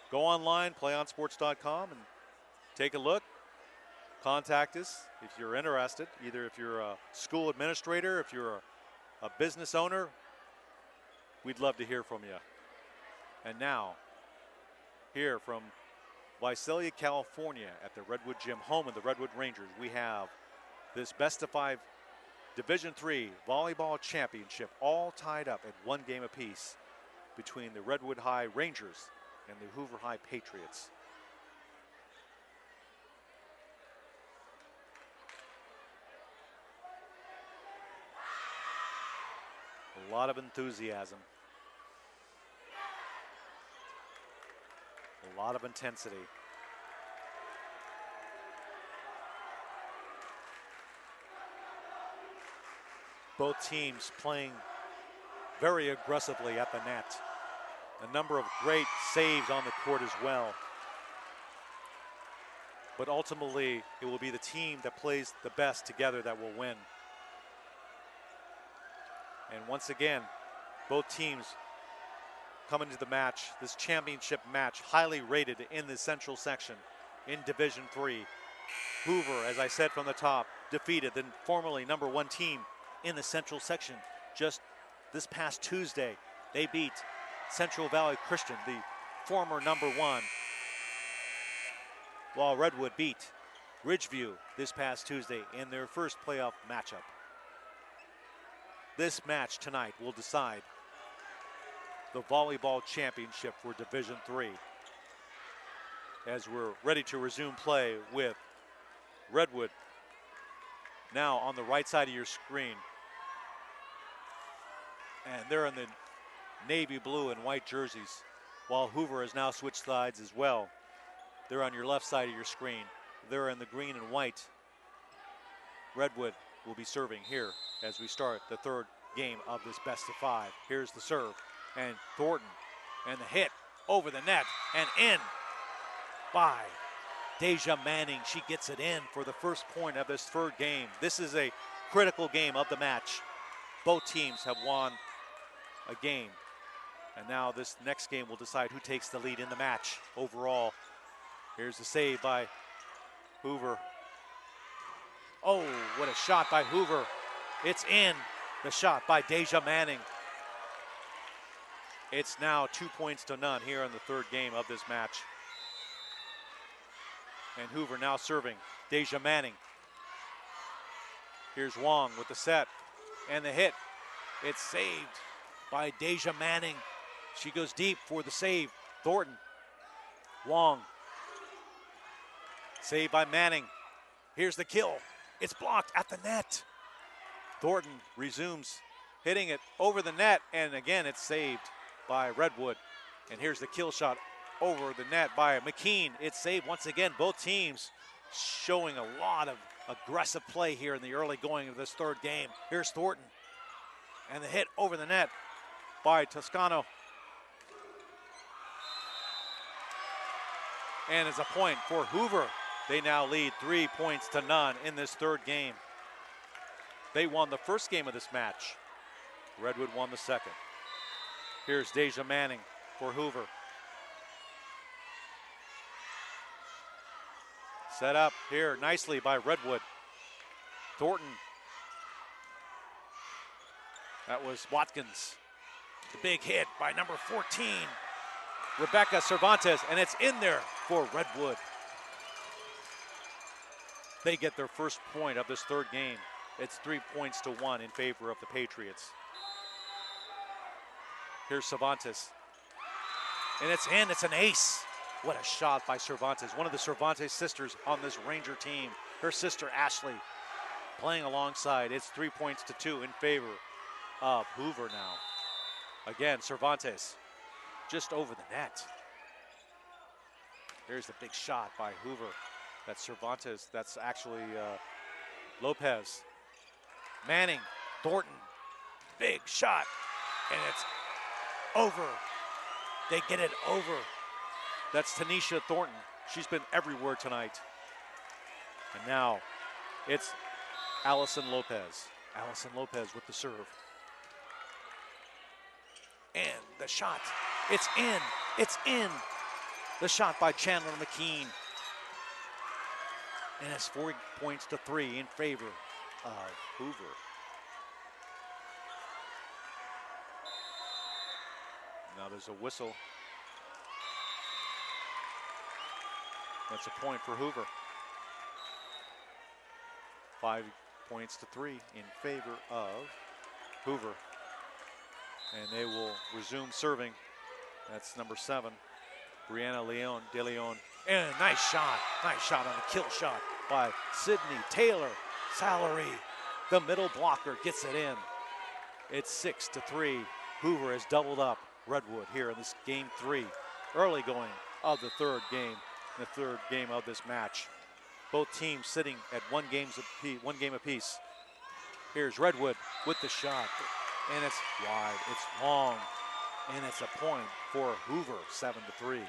go online, playonsports.com, and take a look. contact us if you're interested, either if you're a school administrator, if you're a business owner. We'd love to hear from you. And now, here from Visalia, California at the Redwood Gym, home of the Redwood Rangers, we have this best of 5 Division III Volleyball Championship, all tied up at 1 game apiece between the Redwood High Rangers and the Hoover High Patriots. A lot of enthusiasm. A lot of intensity. Both teams playing very aggressively at the net. A number of great saves on the court as well. But ultimately, it will be the team that plays the best together that will win. And once again, both teams come into the match, this championship match, highly rated in the Central section in Division III. Hoover, as I said from the top, defeated the formerly #1 team in the Central section just this past Tuesday. They beat Central Valley Christian, the former #1, while Redwood beat Ridgeview this past Tuesday in their first playoff matchup. This match tonight will decide the volleyball championship for Division III. As we're ready to resume play with Redwood now on the right side of your screen. And they're in the navy blue and white jerseys, while Hoover has now switched sides as well. They're on your left side of your screen. They're in the green and white. Redwood will be serving here as we start the 3rd game of this best of 5. Here's the serve, and Thornton, and the hit over the net and in by Deja Manning. She gets it in for the first point of this 3rd game. This is a critical game of the match. Both teams have won a game, and now this next game will decide who takes the lead in the match overall. Here's the save by Hoover. Oh, what a shot by Hoover. It's in. The shot by Deja Manning. It's now 2-0 here in the 3rd game of this match. And Hoover now serving. Deja Manning. Here's Wong with the set and the hit. It's saved by Deja Manning. She goes deep for the save. Thornton. Wong. Saved by Manning. Here's the kill. It's blocked at the net. Thornton resumes hitting it over the net, and again it's saved by Redwood. And here's the kill shot over the net by McKean. It's saved once again. Both teams showing a lot of aggressive play here in the early going of this 3rd game. Here's Thornton, and the hit over the net by Toscano. And it's a point for Hoover. They now lead 3-0 in this 3rd game. They won the first game of this match. Redwood won the second. Here's Deja Manning for Hoover. Set up here nicely by Redwood. Thornton. That was Watkins. The big hit by number 14, Rebecca Cervantes, and it's in there for Redwood. They get their first point of this 3rd game. It's 3-1 in favor of the Patriots. Here's Cervantes. And it's in, it's an ace. What a shot by Cervantes. One of the Cervantes sisters on this Ranger team. Her sister, Ashley, playing alongside. It's 3-2 in favor of Hoover now. Again, Cervantes just over the net. Here's the big shot by Hoover. That's Cervantes, that's actually Lopez. Manning, Thornton, big shot, and it's over. They get it over. That's Tanisha Thornton. She's been everywhere tonight. And now it's Allison Lopez. Allison Lopez with the serve. And the shot, it's in, it's in. The shot by Chandler McKean. And it's 4 points to 3 in favor of Hoover. Now there's a whistle. That's a point for Hoover. 5 points to 3 in favor of Hoover. And they will resume serving. That's number 7, Brianna De Leon. And a nice shot on the kill shot by Sydney Taylor. Salary, the middle blocker, gets it in. It's 6 to 3. Hoover has doubled up Redwood here in this game 3, early going of the third game of this match. Both teams sitting at one game apiece. Here's Redwood with the shot, and it's wide, it's long, and it's a point for Hoover, 7 to 3.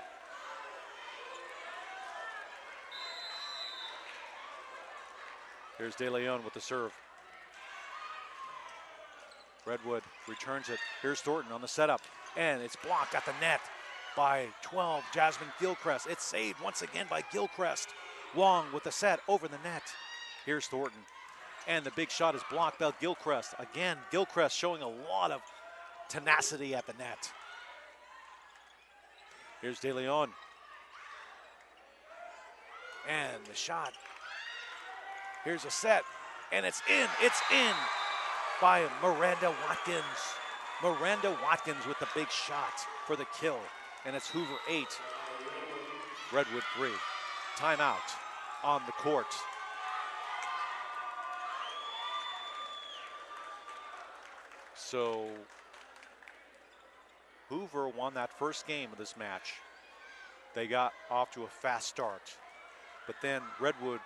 Here's De Leon with the serve. Redwood returns it. Here's Thornton on the setup, and it's blocked at the net by 12, Jasmine Gilchrist. It's saved once again by Gilchrist. Wong with the set over the net. Here's Thornton, and the big shot is blocked by Gilchrist. Again, Gilchrist showing a lot of tenacity at the net. Here's De Leon. And the shot. Here's a set, and it's in by Miranda Watkins. Miranda Watkins with the big shot for the kill, and it's Hoover 8, Redwood 3. Timeout on the court. So Hoover won that first game of this match. They got off to a fast start, but then Redwood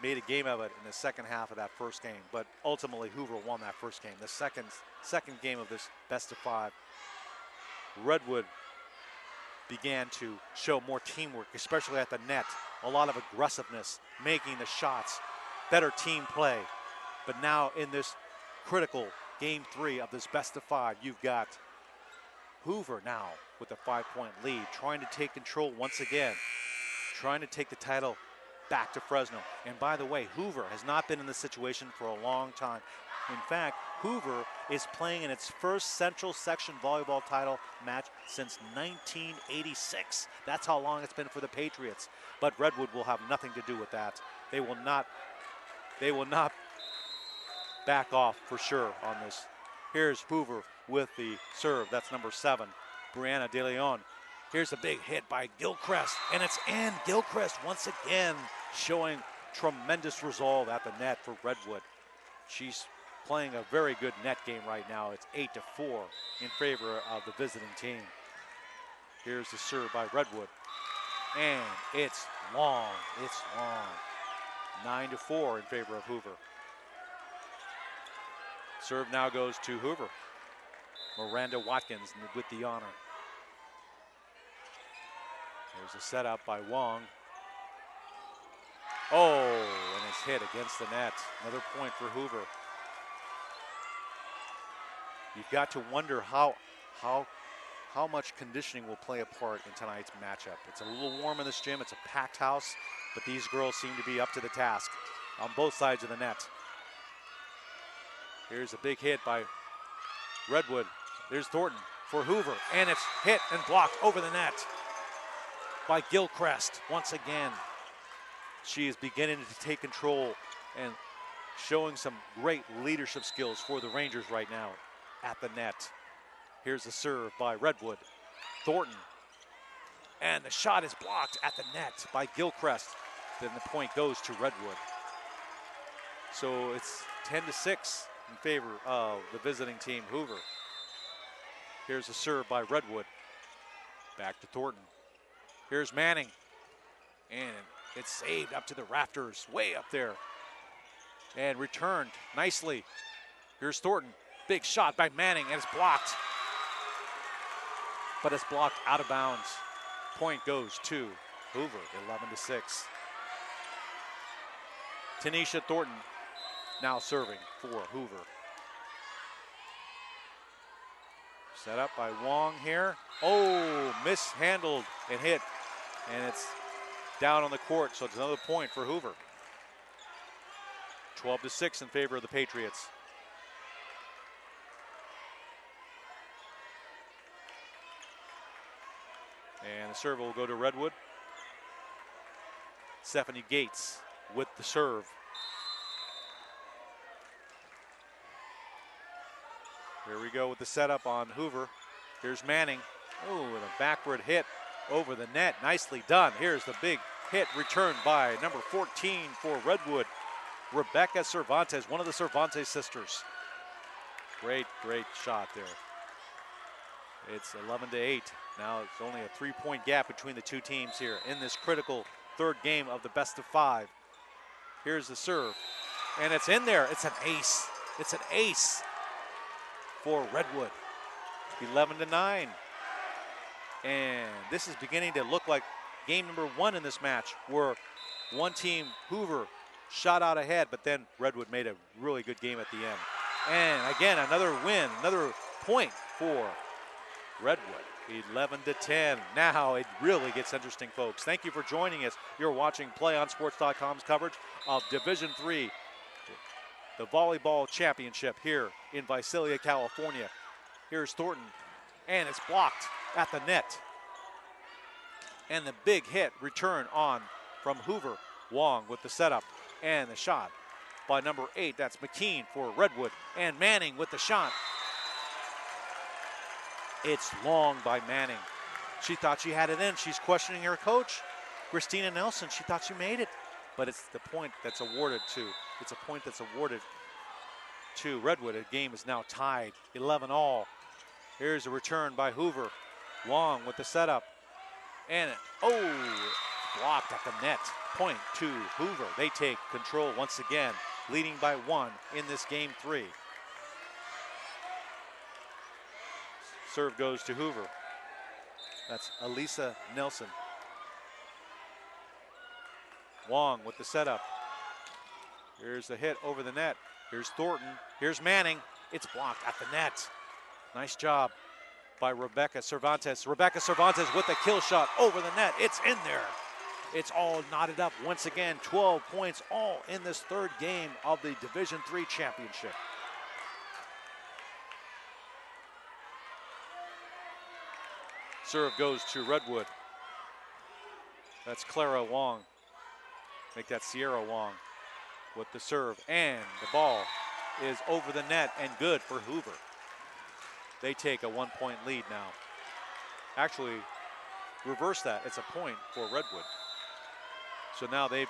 made a game of it in the second half of that first game. But ultimately, Hoover won that first game. The second game of this best of 5, Redwood began to show more teamwork, especially at the net. A lot of aggressiveness, making the shots, better team play. But now in this critical game 3 of this best of 5, you've got Hoover now with a 5-point lead, trying to take control once again, trying to take the title back to Fresno. And by the way, Hoover has not been in this situation for a long time. In fact, Hoover is playing in its first Central Section volleyball title match since 1986. That's how long it's been for the Patriots. But Redwood will have nothing to do with that. They will not back off for sure on this. Here's Hoover with the serve. That's number 7, Brianna De Leon. Here's a big hit by Gilchrist, and it's in. Gilchrist once again showing tremendous resolve at the net for Redwood. She's playing a very good net game right now. It's 8 to 4 in favor of the visiting team. Here's the serve by Redwood, and it's long. 9 to 4 in favor of Hoover. Serve now goes to Hoover. Miranda Watkins with the honor. There's a setup by Wong. Oh, and it's hit against the net. Another point for Hoover. You've got to wonder how much conditioning will play a part in tonight's matchup. It's a little warm in this gym. It's a packed house, but these girls seem to be up to the task on both sides of the net. Here's a big hit by Redwood. There's Thornton for Hoover, and it's hit and blocked over the net by Gilchrist once again. She is beginning to take control and showing some great leadership skills for the Rangers right now at the net. Here's a serve by Redwood. Thornton, and the shot is blocked at the net by Gilchrist. Then the point goes to Redwood. So it's 10 to 6 in favor of the visiting team, Hoover. Here's a serve by Redwood. Back to Thornton. Here's Manning, and it's saved up to the rafters, way up there, and returned nicely. Here's Thornton, big shot by Manning, and it's blocked. But it's blocked out of bounds. Point goes to Hoover, 11 to 6. Tanisha Thornton now serving for Hoover. Set up by Wong here. Oh, mishandled and hit. And it's down on the court, so it's another point for Hoover. 12-6 in favor of the Patriots. And the serve will go to Redwood. Stephanie Gates with the serve. Here we go with the setup on Hoover. Here's Manning. Oh, with a backward hit over the net. Nicely done. Here's the big hit returned by number 14 for Redwood, Rebecca Cervantes, one of the Cervantes sisters. Great shot there. It's 11-8. Now it's only a 3-point gap between the two teams here in this critical third game of the best of 5. Here's the serve, and it's in there. It's an ace. It's an ace for Redwood. 11-9. And this is beginning to look like game number 1 in this match, where one team, Hoover, shot out ahead, but then Redwood made a really good game at the end. And again, another win, another point for Redwood. 11-10. Now it really gets interesting, folks. Thank you for joining us. You're watching PlayOnSports.com's coverage of Division III, the volleyball championship here in Visalia, California. Here's Thornton, and it's blocked at the net. And the big hit return on from Hoover. Wong with the setup and the shot by number 8. That's McKean for Redwood, and Manning with the shot. It's long by Manning. She thought she had it in. She's questioning her coach, Christina Nelson. She thought she made it, but it's the point that's awarded to. It's a point that's awarded to Redwood. The game is now tied 11-all. Here's a return by Hoover. Wong with the setup, and blocked at the net. Point to Hoover. They take control once again, leading by 1 in this game 3. Serve goes to Hoover. That's Elisa Nelson. Wong with the setup. Here's the hit over the net. Here's Thornton. Here's Manning. It's blocked at the net. Nice job by Rebecca Cervantes. Rebecca Cervantes with the kill shot over the net. It's in there. It's all knotted up once again. 12 points all in this third game of the Division III championship. Serve goes to Redwood. That's Clara Wong. Make that Sierra Wong with the serve. And the ball is over the net and good for Hoover. They take a 1-point lead now. Actually, reverse that. It's a point for Redwood. So now they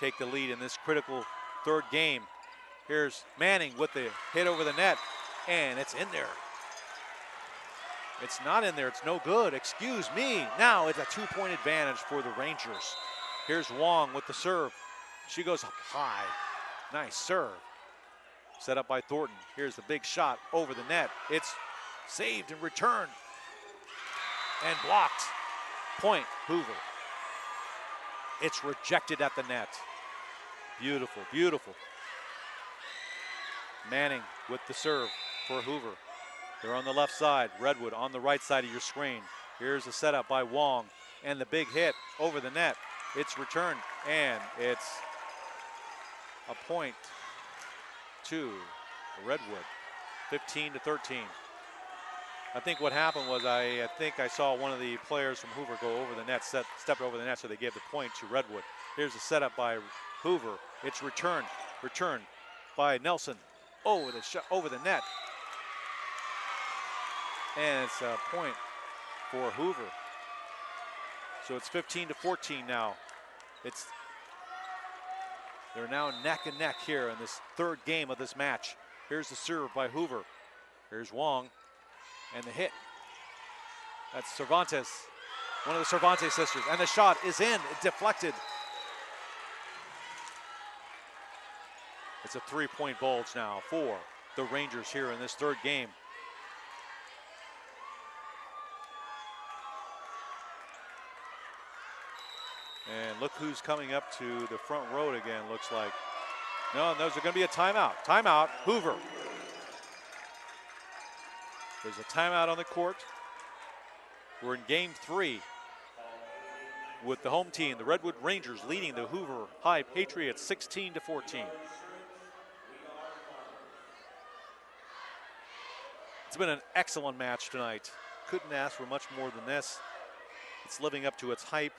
take the lead in this critical third game. Here's Manning with the hit over the net, and it's in there. It's not in there. It's no good. Excuse me. Now it's a 2-point advantage for the Rangers. Here's Wong with the serve. She goes high. Nice serve. Set up by Thornton. Here's the big shot over the net. It's saved and returned. And blocked. Point, Hoover. It's rejected at the net. Beautiful, beautiful. Manning with the serve for Hoover. They're on the left side. Redwood on the right side of your screen. Here's the setup by Wong. And the big hit over the net. It's returned, and it's a point to Redwood, 15-13. I think what happened was I think I saw one of the players from Hoover go over the net, step over the net, so they gave the point to Redwood. Here's the setup by Hoover. It's returned by Nelson. Oh, the shot over the net. And it's a point for Hoover. So it's 15-14 now. They're now neck and neck here in this third game of this match. Here's the serve by Hoover. Here's Wong, and the hit. That's Cervantes, one of the Cervantes sisters, and the shot is in. It deflected. It's a 3-point bulge now for the Rangers here in this third game. And look who's coming up to the front row again, looks like. No, there's going to be a timeout. Timeout, Hoover. There's a timeout on the court. We're in game 3 with the home team, the Redwood Rangers, leading the Hoover High Patriots 16-14. It's been an excellent match tonight. Couldn't ask for much more than this. It's living up to its hype.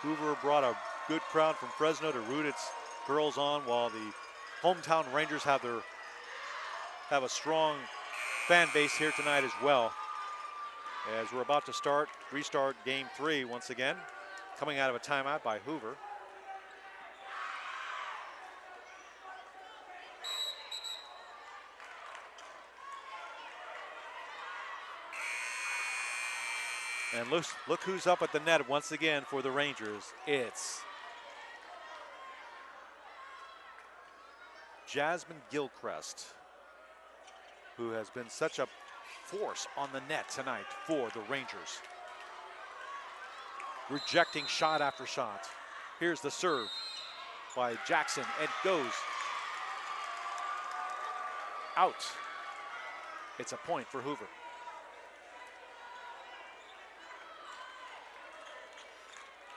Hoover brought a good crowd from Fresno to root its girls on, while the hometown Rangers have a strong fan base here tonight as well. As we're about to restart game 3 once again, coming out of a timeout by Hoover. And look who's up at the net once again for the Rangers. It's Jasmine Gilchrist, who has been such a force on the net tonight for the Rangers. Rejecting shot after shot. Here's the serve by Jackson. It goes out. It's a point for Hoover.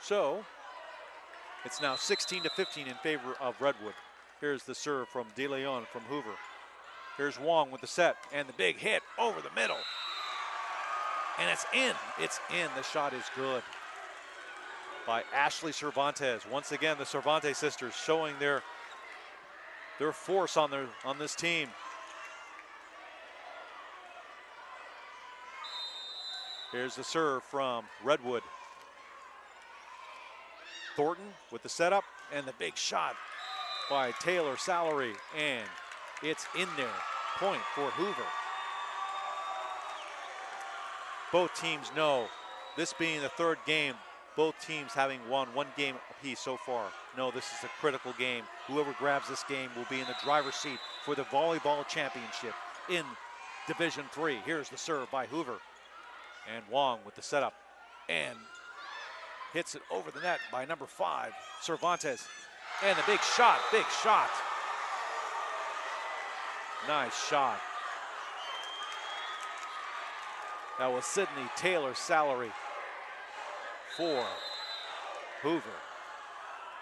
So it's now 16-15 in favor of Redwood. Here's the serve from De Leon from Hoover. Here's Wong with the set and the big hit over the middle. And it's in. It's in. The shot is good by Ashley Cervantes. Once again, the Cervantes sisters showing their force on this team. Here's the serve from Redwood. Thornton with the setup and the big shot by Taylor Salary, and it's in there. Point for Hoover. Both teams know, this being the third game, both teams having won one game apiece so far, know this is a critical game. Whoever grabs this game will be in the driver's seat for the volleyball championship in Division 3. Here's the serve by Hoover. And Wong with the setup. And hits it over the net by number 5, Cervantes. And the big shot, big shot. Nice shot. That was Sydney Taylor Salary for Hoover.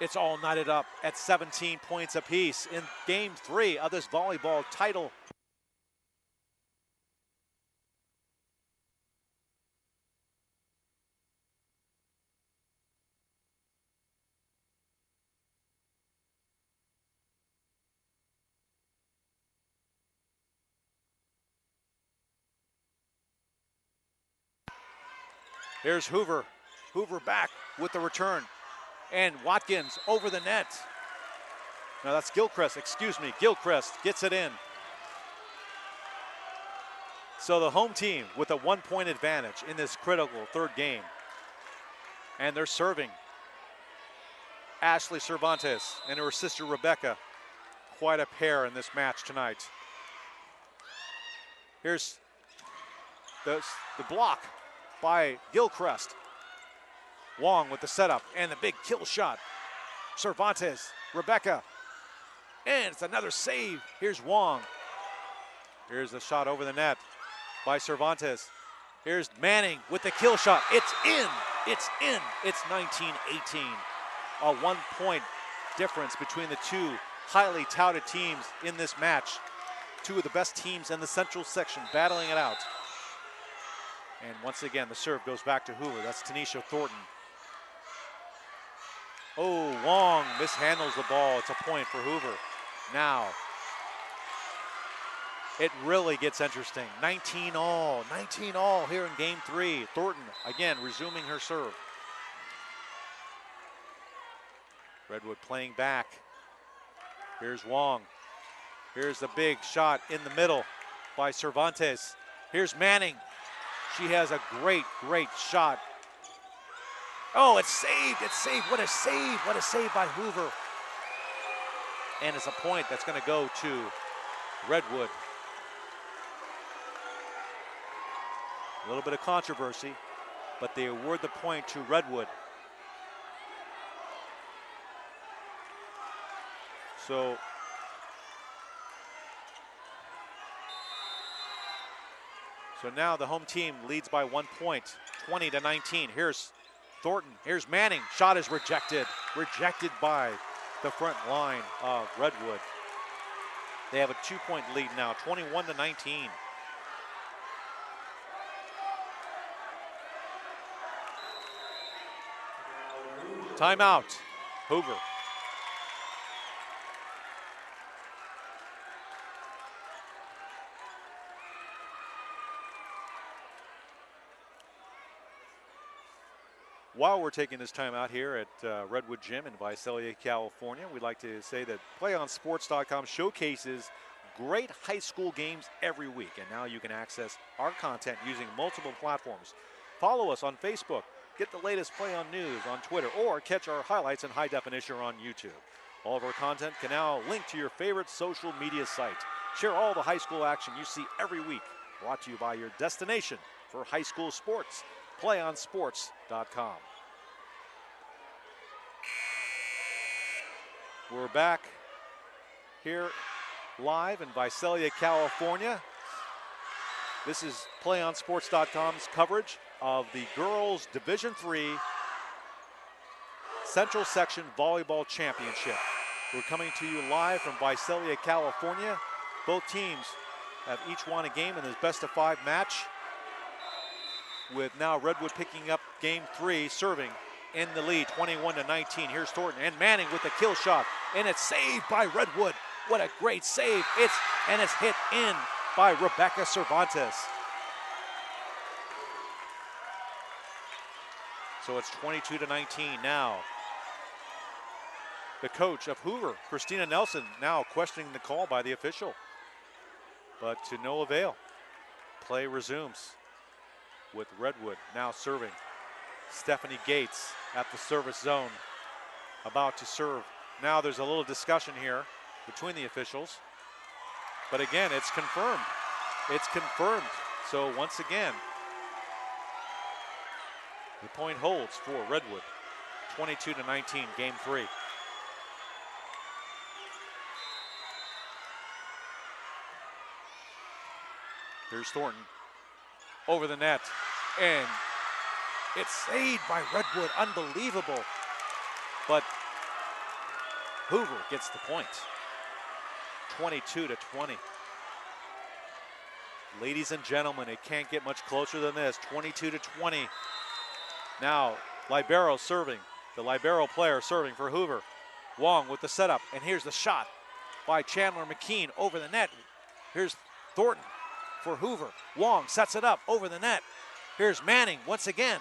It's all knotted up at 17 points apiece in game 3 of this volleyball title. Here's Hoover. Hoover back with the return. And Watkins over the net. No, that's Gilchrist, excuse me. Gilchrist gets it in. So the home team with a 1-point advantage in this critical third game. And they're serving. Ashley Cervantes and her sister Rebecca. Quite a pair in this match tonight. Here's the block by Gilchrist. Wong with the setup and the big kill shot. Cervantes, Rebecca, and it's another save. Here's Wong. Here's the shot over the net by Cervantes. Here's Manning with the kill shot. It's in, it's in. It's 19-18. A 1-point difference between the two highly touted teams in this match. Two of the best teams in the Central section battling it out. And once again, the serve goes back to Hoover. That's Tanisha Thornton. Oh, Wong mishandles the ball. It's a point for Hoover. Now, it really gets interesting. 19-all. 19-all here in game 3. Thornton, again, resuming her serve. Redwood playing back. Here's Wong. Here's the big shot in the middle by Cervantes. Here's Manning. She has a great, great shot. Oh, it's saved, it's saved. What a save by Hoover. And it's a point that's gonna go to Redwood. A little bit of controversy, but they award the point to Redwood. So now the home team leads by 1 point, 20-19. Here's Thornton, here's Manning. Shot is rejected. Rejected by the front line of Redwood. They have a 2-point lead now, 21-19. Timeout, Hoover. While we're taking this time out here at Redwood Gym in Visalia, California, we'd like to say that PlayOnSports.com showcases great high school games every week, and now you can access our content using multiple platforms. Follow us on Facebook, get the latest Play On news on Twitter, or catch our highlights in high definition on YouTube. All of our content can now link to your favorite social media site. Share all the high school action you see every week. Brought to you by your destination for high school sports, PlayOnSports.com. We're back here live in Visalia, California. This is PlayOnSports.com's coverage of the Girls Division III Central Section Volleyball Championship. We're coming to you live from Visalia, California. Both teams have each won a game in this best-of-5 match, with now Redwood picking up game 3, serving in the lead, 21-19. Here's Thornton and Manning with the kill shot, and it's saved by Redwood. What a great save. It's hit in by Rebecca Cervantes. So it's 22-19 now. The coach of Hoover, Christina Nelson, now questioning the call by the official, but to no avail. Play resumes with Redwood now serving. Stephanie Gates at the service zone, about to serve. Now there's a little discussion here between the officials, but again, it's confirmed. It's confirmed. So once again, the point holds for Redwood. 22-19, game 3. Here's Thornton over the net, and it's saved by Redwood. Unbelievable. But Hoover gets the point. 22-20. Ladies and gentlemen, it can't get much closer than this. 22-20. Now, libero serving. The libero player serving for Hoover. Wong with the setup, and here's the shot by Chandler McKean over the net. Here's Thornton for Hoover. Wong sets it up over the net. Here's Manning once again.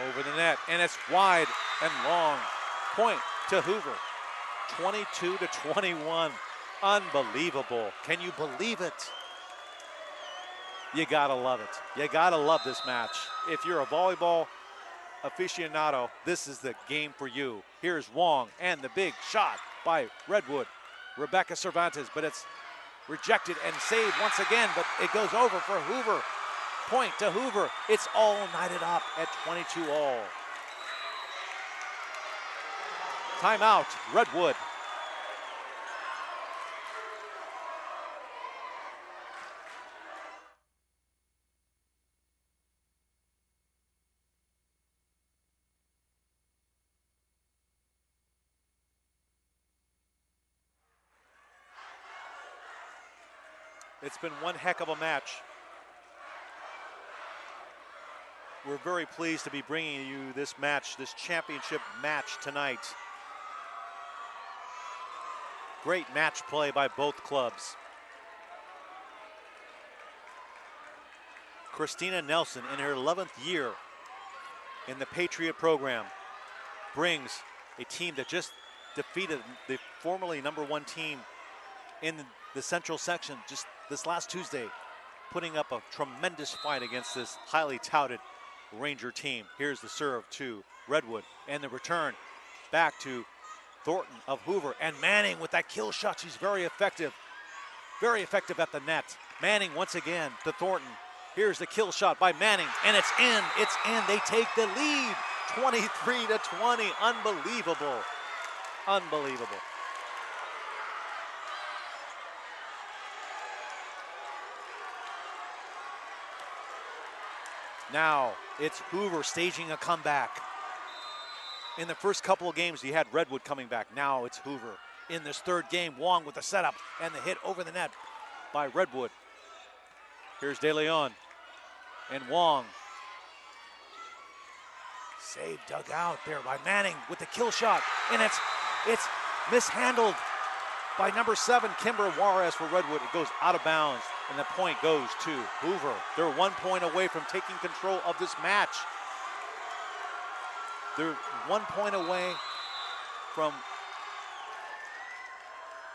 Over the net, and it's wide and long. Point to Hoover. 22-21. Unbelievable. Can you believe it? You gotta love it. You gotta love this match. If you're a volleyball aficionado, this is the game for you. Here's Wong and the big shot by Redwood. Rebecca Cervantes, but it's rejected and saved once again, but it goes over for Hoover. Point to Hoover. It's all knotted up at 22 all. Timeout, Redwood. It's been one heck of a match. We're very pleased to be bringing you this match, this championship match tonight. Great match play by both clubs. Christina Nelson, in her 11th year in the Patriot program, brings a team that just defeated the formerly #1 team in the Central Section just this last Tuesday, putting up a tremendous fight against this highly touted Ranger team. Here's the serve to Redwood, and the return back to Thornton of Hoover, and Manning with that kill shot. She's very effective at the net. Manning once again to Thornton. Here's the kill shot by Manning, and it's in. They take the lead, 23-20. Unbelievable. Unbelievable. Now it's Hoover staging a comeback. In the first couple of games, he had Redwood coming back. Now it's Hoover. In this third game, Wong with the setup and the hit over the net by Redwood. Here's De Leon and Wong. Save dug out there by Manning with the kill shot. And it's mishandled by number 7, Kimber Juarez for Redwood. It goes out of bounds, and the point goes to Hoover. They're 1 point away from taking control of this match. They're 1 point away from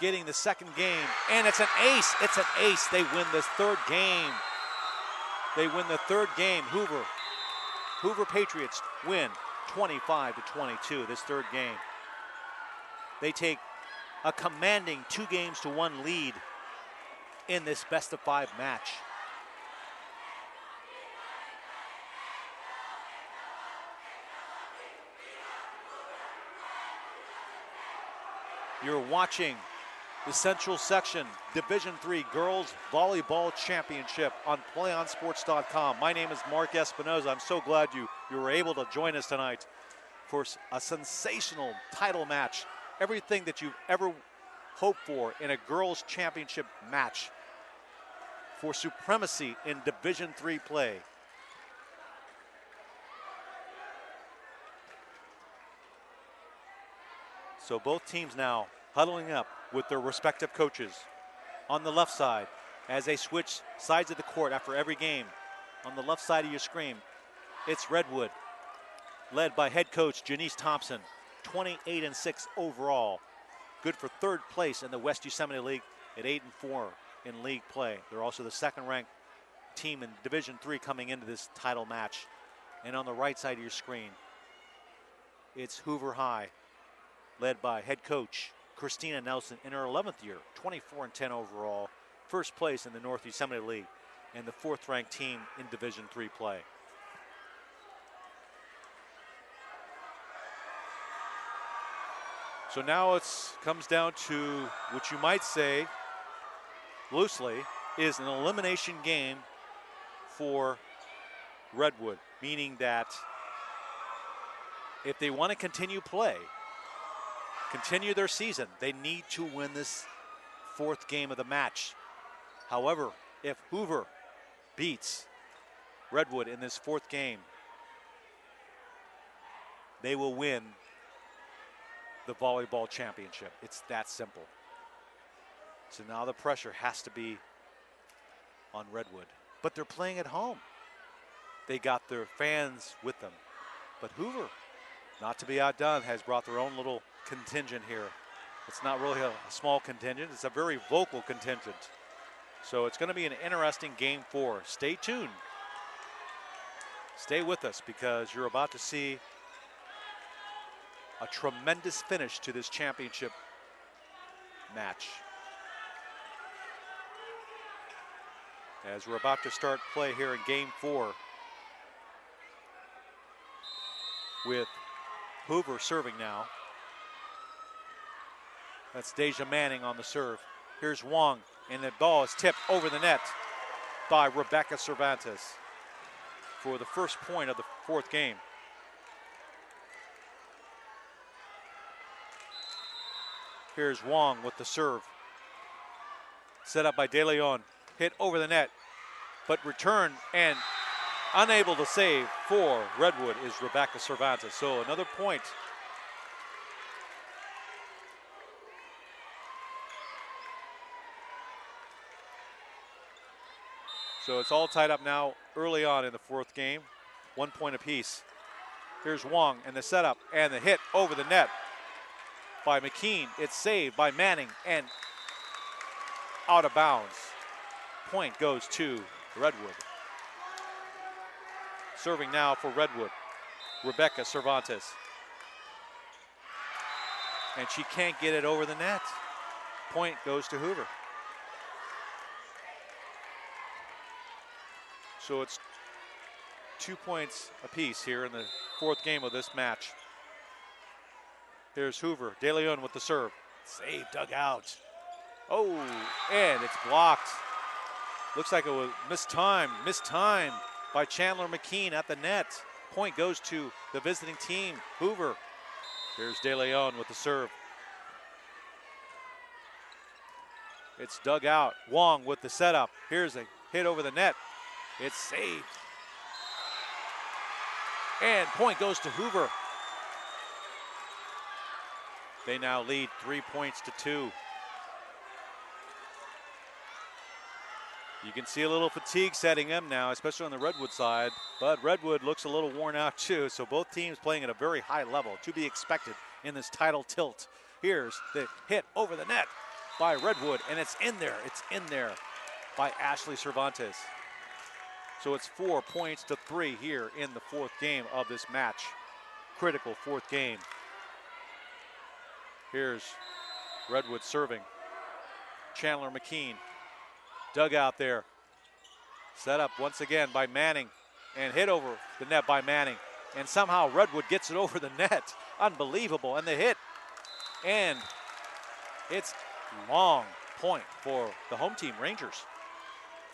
getting the second game, and it's an ace. It's an ace. They win this third game. They win the third game. Hoover Patriots win 25-22 this third game. They take a commanding 2-1 lead in this best-of-5 match. You're watching the Central Section Division III Girls Volleyball Championship on PlayOnSports.com. My name is Mark Espinoza. I'm so glad you were able to join us tonight for a sensational title match. Everything that you've ever hoped for in a girls championship match for supremacy in Division III play. So both teams now huddling up with their respective coaches on the left side as they switch sides of the court after every game. On the left side of your screen, it's Redwood, led by head coach Janice Thompson, 28-6 overall. Good for third place in the West Yosemite League at 8-4 in league play. They're also the second-ranked team in Division III coming into this title match. And on the right side of your screen, it's Hoover High, led by head coach Christina Nelson in her 11th year, 24-10 overall, first place in the North Yosemite League, and the fourth-ranked team in Division III play. So now it comes down to what you might say, loosely, is an elimination game for Redwood, meaning that if they want to continue play, continue their season, they need to win this fourth game of the match. However, if Hoover beats Redwood in this fourth game, they will win the volleyball championship. It's that simple. So now the pressure has to be on Redwood. But they're playing at home. They got their fans with them. But Hoover, not to be outdone, has brought their own little contingent here. It's not really a small contingent. It's a very vocal contingent. So it's going to be an interesting game 4. Stay tuned. Stay with us because you're about to see a tremendous finish to this championship match. As we're about to start play here in game 4 with Hoover serving now. That's Deja Manning on the serve. Here's Wong, and the ball is tipped over the net by Rebecca Cervantes for the first point of the fourth game. Here's Wong with the serve. Set up by De Leon. Hit over the net, but return and unable to save for Redwood is Rebecca Cervantes. So another point. So it's all tied up now early on in the fourth game. 1 point apiece. Here's Wong and the setup and the hit over the net by McKean. It's saved by Manning and out of bounds. Point goes to Redwood. Serving now for Redwood, Rebecca Cervantes. And she can't get it over the net. Point goes to Hoover. So it's 2 points apiece here in the fourth game of this match. Here's Hoover, De Leon with the serve. Save dug out. Oh, and it's blocked. Looks like it was mistimed by Chandler McKean at the net. Point goes to the visiting team, Hoover. Here's De Leon with the serve. It's dug out. Wong with the setup. Here's a hit over the net. It's saved. And point goes to Hoover. They now lead 3 points to 2. You can see a little fatigue setting in now, especially on the Redwood side. But Redwood looks a little worn out too, so both teams playing at a very high level, to be expected in this title tilt. Here's the hit over the net by Redwood, and it's in there. It's in there by Ashley Cervantes. So it's 4 points to 3 here in the fourth game of this match. Critical fourth game. Here's Redwood serving. Chandler McKean. Dug out there. Set up once again by Manning and hit over the net by Manning. And somehow Redwood gets it over the net. Unbelievable. And the hit. And it's long point for the home team, Rangers.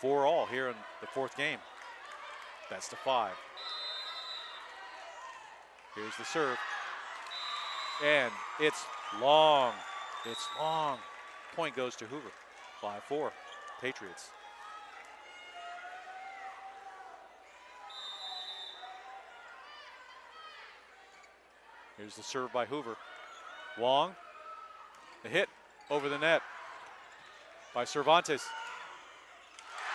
4-all here in the fourth game. Best of 5. Here's the serve. And it's long. It's long. Point goes to Hoover. 5-4. Patriots. Here's the serve by Hoover. Wong. The hit over the net by Cervantes.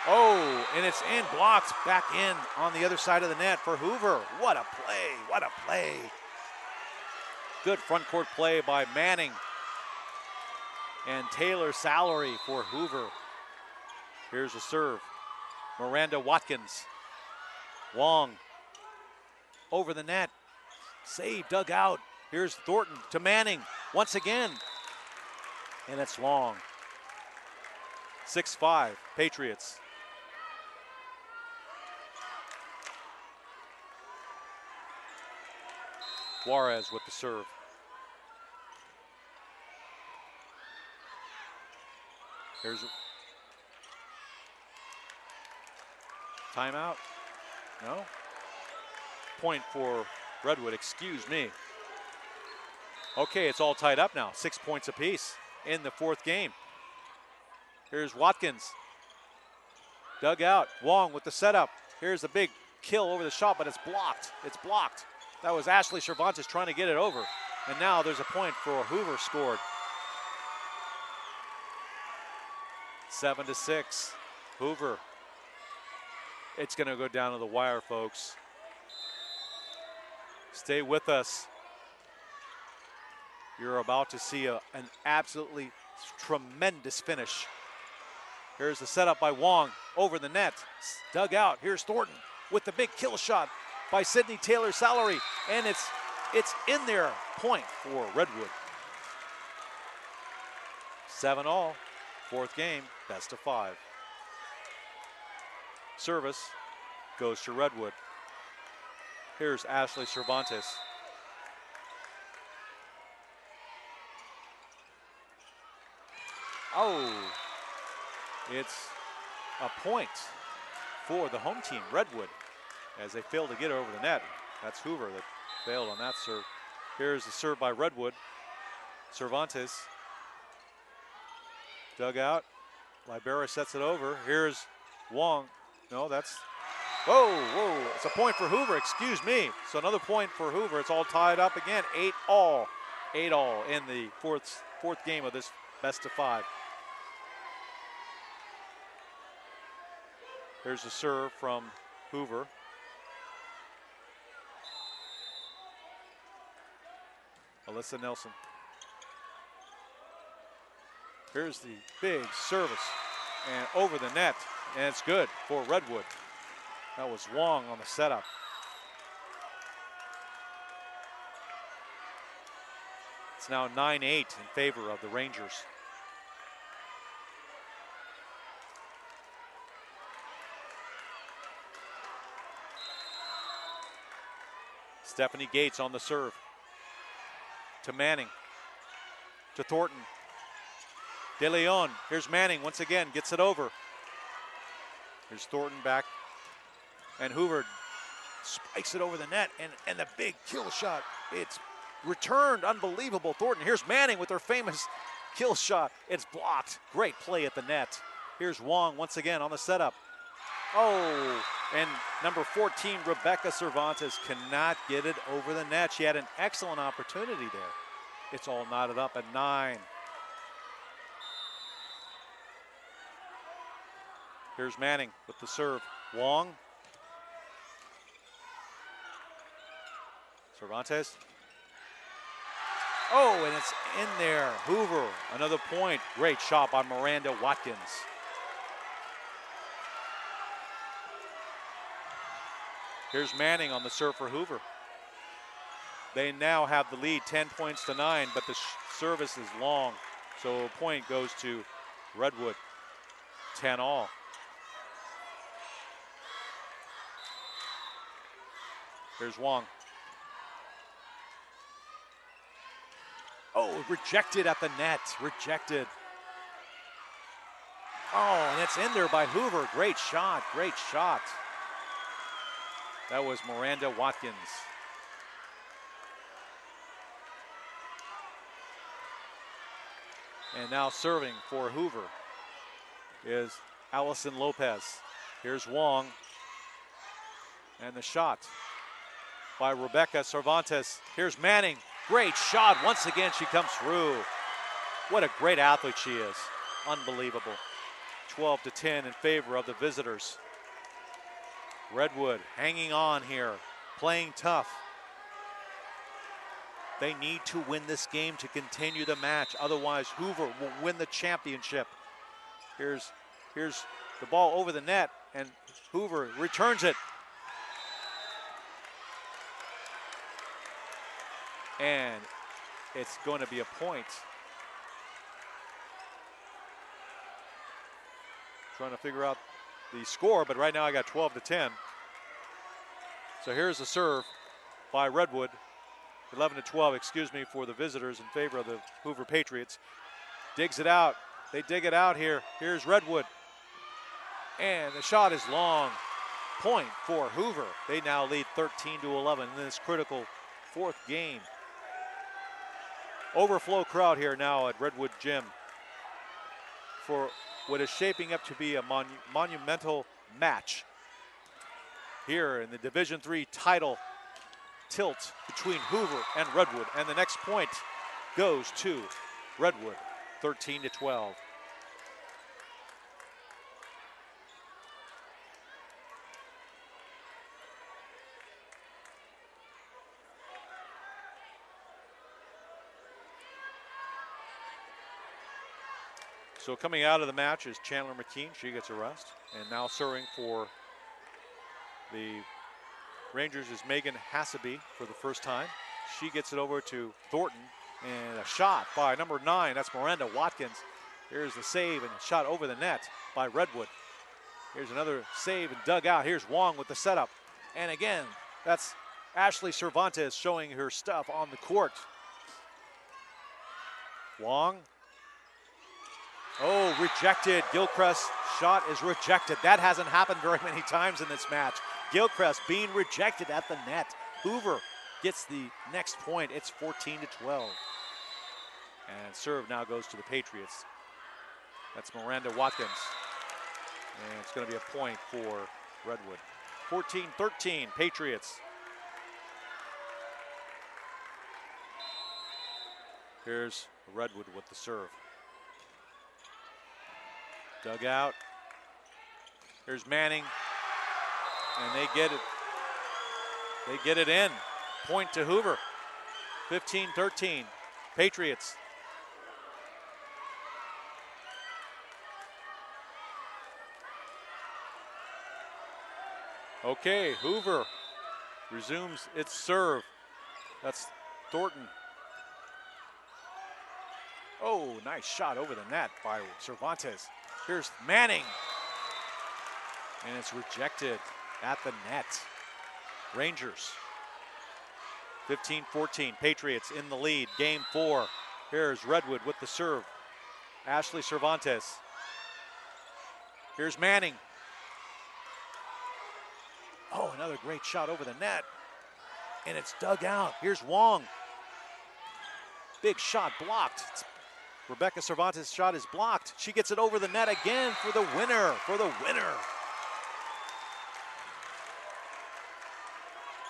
Oh, and it's in, blocked back in on the other side of the net for Hoover. What a play, what a play. Good front court play by Manning and Taylor Salary for Hoover. Here's a serve. Miranda Watkins. Wong over the net. Save, dug out. Here's Thornton to Manning once again. And it's long. 6-5, Patriots. Juarez with the serve. Here's timeout. No. Point for Redwood, excuse me. Okay, it's all tied up now. 6 points apiece in the fourth game. Here's Watkins. Dug out. Wong with the setup. Here's a big kill over the shot, but it's blocked. It's blocked. That was Ashley Cervantes trying to get it over. And now there's a point for Hoover scored. 7-6. Hoover. It's going to go down to the wire, folks. Stay with us. You're about to see an absolutely tremendous finish. Here's the setup by Wong over the net. Dug out. Here's Thornton with the big kill shot by Sydney Taylor Salary. And it's in there. Point for Redwood. 7-all. Fourth game. Best of 5. Service goes to Redwood. Here's Ashley Cervantes. Oh, it's a point for the home team, Redwood, as they fail to get it over the net. That's Hoover that failed on that serve. Here's the serve by Redwood. Cervantes. Dug out. Libera sets it over. Here's Wong. No, that's, whoa. It's a point for Hoover, excuse me. So another point for Hoover. It's all tied up again. 8-all. 8-all in the fourth game of this best of 5. There's a serve from Hoover. Alyssa Nelson. Here's the big service and over the net, and it's good for Redwood. That was Wong on the setup. It's now 9-8 in favor of the Rangers. Stephanie Gates on the serve. To Manning. To Thornton. De Leon. Here's Manning once again. Gets it over. Here's Thornton back And Hoover spikes it over the net, and the big kill shot. It's returned, unbelievable. Thornton, here's Manning with her famous kill shot. It's blocked. Great play at the net. Here's Wong once again on the setup. Oh, and number 14, Rebecca Cervantes, cannot get it over the net. She had an excellent opportunity there. It's all knotted up at 9. Here's Manning with the serve. Wong. Cervantes. Oh, and it's in there. Hoover, another point. Great shot by Miranda Watkins. Here's Manning on the serve for Hoover. They now have the lead 10 points to 9, but the service is long. So a point goes to Redwood, 10 all. Here's Wong. Oh, rejected at the net, rejected. Oh, and it's in there by Hoover. Great shot, great shot. That was Miranda Watkins. And now serving for Hoover is Allison Lopez. Here's Wong. And the shot by Rebecca Cervantes. Here's Manning. Great shot. Once again, she comes through. What a great athlete she is. Unbelievable. 12-10 in favor of the visitors. Redwood hanging on here, playing tough. They need to win this game to continue the match. Otherwise, Hoover will win the championship. Here's the ball over the net, and Hoover returns it. And it's going to be a point. Trying to figure out the score, but right now I got 12-10. So here's the serve by Redwood. 11-12, excuse me, for the visitors in favor of the Hoover Patriots. Digs it out. They dig it out here. Here's Redwood. And the shot is long. Point for Hoover. They now lead 13-11 in this critical fourth game. Overflow crowd here now at Redwood Gym for what is shaping up to be a monumental match here in the Division III title tilt between Hoover and Redwood. And the next point goes to Redwood, 13-12. So coming out of the match is Chandler McKean. She gets a rest. And now serving for the Rangers is Megan Hassaby for the first time. She gets it over to Thornton. And a shot by number 9. That's Miranda Watkins. Here's the save and a shot over the net by Redwood. Here's another save and dug out. Here's Wong with the setup. And again, that's Ashley Cervantes showing her stuff on the court. Wong. Oh, rejected. Gilchrist's shot is rejected. That hasn't happened very many times in this match. Gilchrist being rejected at the net. Hoover gets the next point. It's 14-12. And serve now goes to the Patriots. That's Miranda Watkins. And it's going to be a point for Redwood. 14-13, Patriots. Here's Redwood with the serve. Dug out. Here's Manning. And they get it. They get it in. Point to Hoover. 15-13. Patriots. Okay, Hoover resumes its serve. That's Thornton. Oh, nice shot over the net by Cervantes. Here's Manning. And it's rejected at the net. Rangers. 15-14, Patriots in the lead, game 4. Here's Redwood with the serve. Ashley Cervantes. Here's Manning. another great shot over the net. And it's dug out. Here's Wong. Big shot blocked. Rebecca Cervantes' shot is blocked. She gets it over the net again for the winner,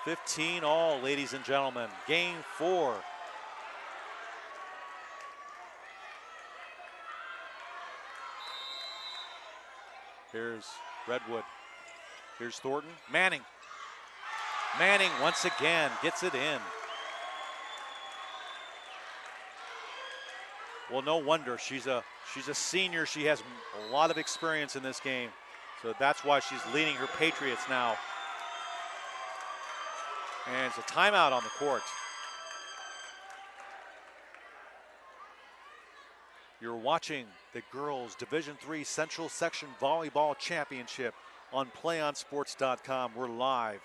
15 all, ladies and gentlemen. Game 4. Here's Redwood. Here's Thornton. Manning. Manning once again gets it in. Well, no wonder. She's a senior. She has a lot of experience in this game. So that's why she's leading her Patriots now. And it's a timeout on the court. You're watching the Girls Division III Central Section Volleyball Championship on PlayOnSports.com. We're live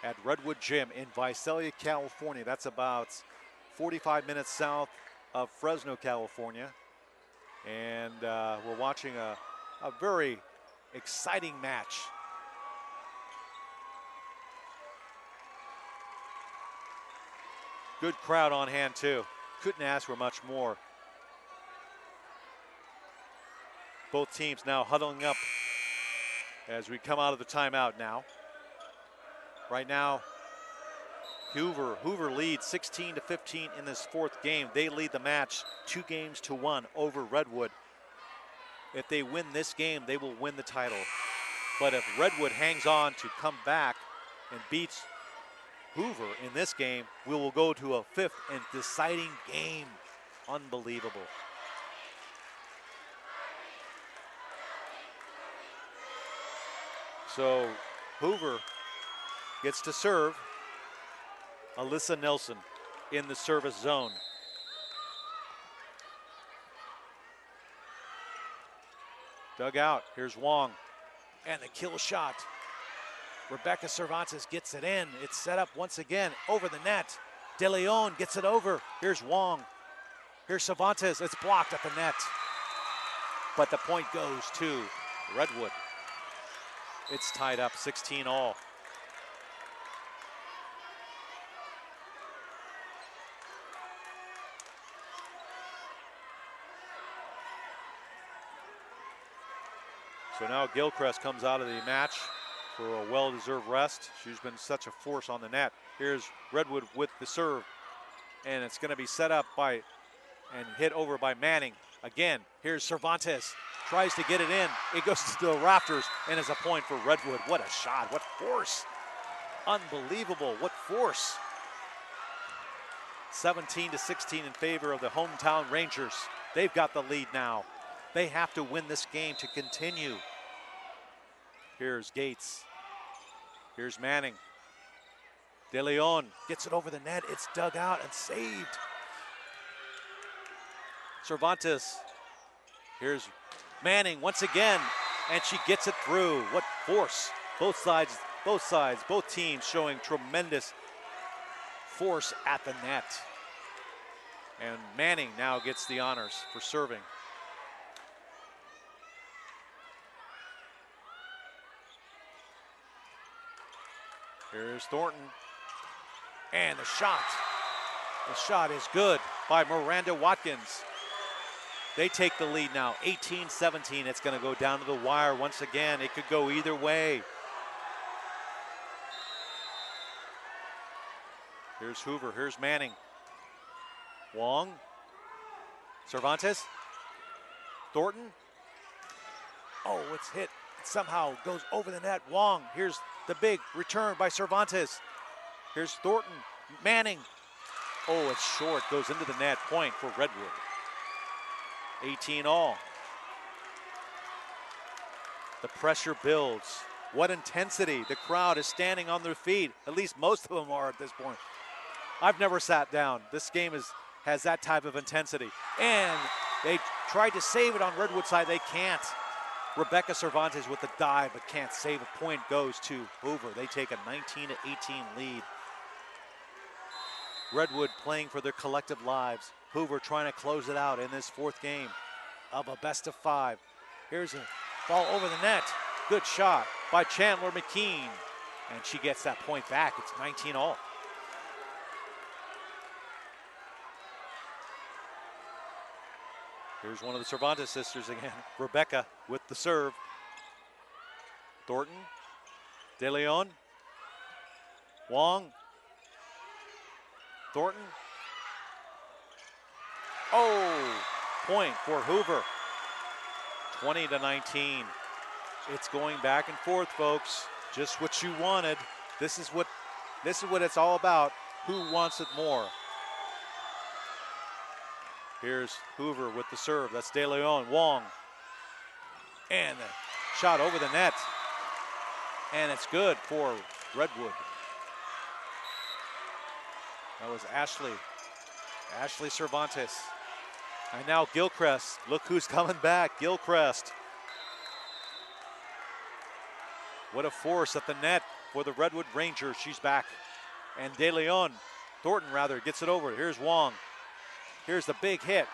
at Redwood Gym in Visalia, California. That's about 45 minutes south of Fresno, California. And we're watching a very exciting match. Good crowd on hand too. Couldn't ask for much more. Both teams now huddling up as we come out of the timeout now. Right now, Hoover leads 16-15 in this 4th game. They lead the match 2-1 over Redwood. If they win this game, they will win the title. But if Redwood hangs on to come back and beats Hoover in this game, we will go to a 5th and deciding game. Unbelievable. So Hoover gets to serve. Alyssa Nelson in the service zone. Dug out. Here's Wong. And the kill shot. Rebecca Cervantes gets it in. It's set up once again over the net. De Leon gets it over. Here's Wong. Here's Cervantes. It's blocked at the net. But the point goes to Redwood. It's tied up 16 all. So now Gilchrist comes out of the match for a well-deserved rest. She's been such a force on the net. Here's Redwood with the serve. And it's going to be set up by and hit over by Manning. Again, here's Cervantes. Tries to get it in. It goes to the rafters and is a point for Redwood. What a shot. What force. Unbelievable. What force. 17-16 in favor of the hometown Rangers. They've got the lead now. They have to win this game to continue. Here's Gates. Here's Manning. De Leon gets it over the net. It's dug out and saved. Cervantes. Here's Manning once again, and she gets it through. What force. Both sides, both teams showing tremendous force at the net. And Manning now gets the honors for serving. Here's Thornton. And the shot. The shot is good by Miranda Watkins. They take the lead now, 18-17. It's going to go down to the wire once again. It could go either way. Here's Hoover. Here's Manning. Wong. Cervantes. Thornton. Oh, it's hit. It somehow goes over the net. Wong. Here's the big return by Cervantes. Here's Thornton. Manning. Oh, it's short. Goes into the net. Point for Redwood. 18 all. The pressure builds. What intensity. The crowd is standing on their feet. At least most of them are at this point. I've never sat down. This game has that type of intensity. And they tried to save it on Redwood's side. They can't. Rebecca Cervantes with the dive, but can't save. A point goes to Hoover. They take a 19-18 lead. Redwood playing for their collective lives. Hoover trying to close it out in this 4th game of a best of 5. Here's a ball over the net. Good shot by Chandler McKean. And she gets that point back. It's 19-all. Here's one of the Cervantes sisters again. Rebecca with the serve. Thornton. De Leon. Wong. Thornton. Oh, point for Hoover. 20-19. It's going back and forth, folks. Just what you wanted. This is what it's all about. Who wants it more? Here's Hoover with the serve. That's De Leon. Wong. And the shot over the net. And it's good for Redwood. That was Ashley Cervantes. And now Gilchrist. Look who's coming back. Gilchrist. What a force at the net for the Redwood Rangers. She's back. And De Leon, Thornton rather, gets it over. Here's Wong. Here's the big hit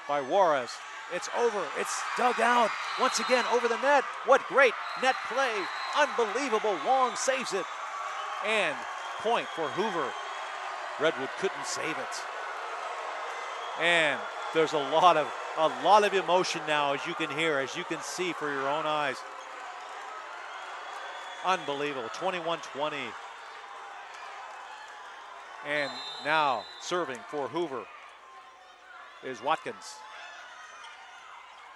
by Juarez. It's over. It's dug out. Once again over the net. What great net play. Unbelievable. Wong saves it. And point for Hoover. Redwood couldn't save it. And there's a lot of emotion now, as you can hear, as you can see for your own eyes. Unbelievable. 21-20. And now serving for Hoover is Watkins.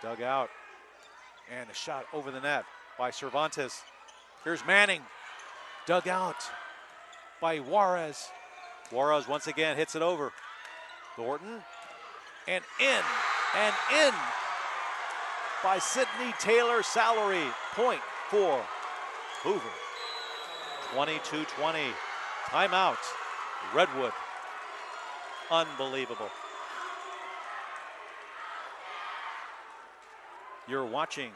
Dug out. And a shot over the net by Cervantes. Here's Manning. Dug out by Juarez. Juarez once again hits it over. Thornton. And in by Sydney Taylor Salary. Point for Hoover. 22-20. Timeout. Redwood. Unbelievable. You're watching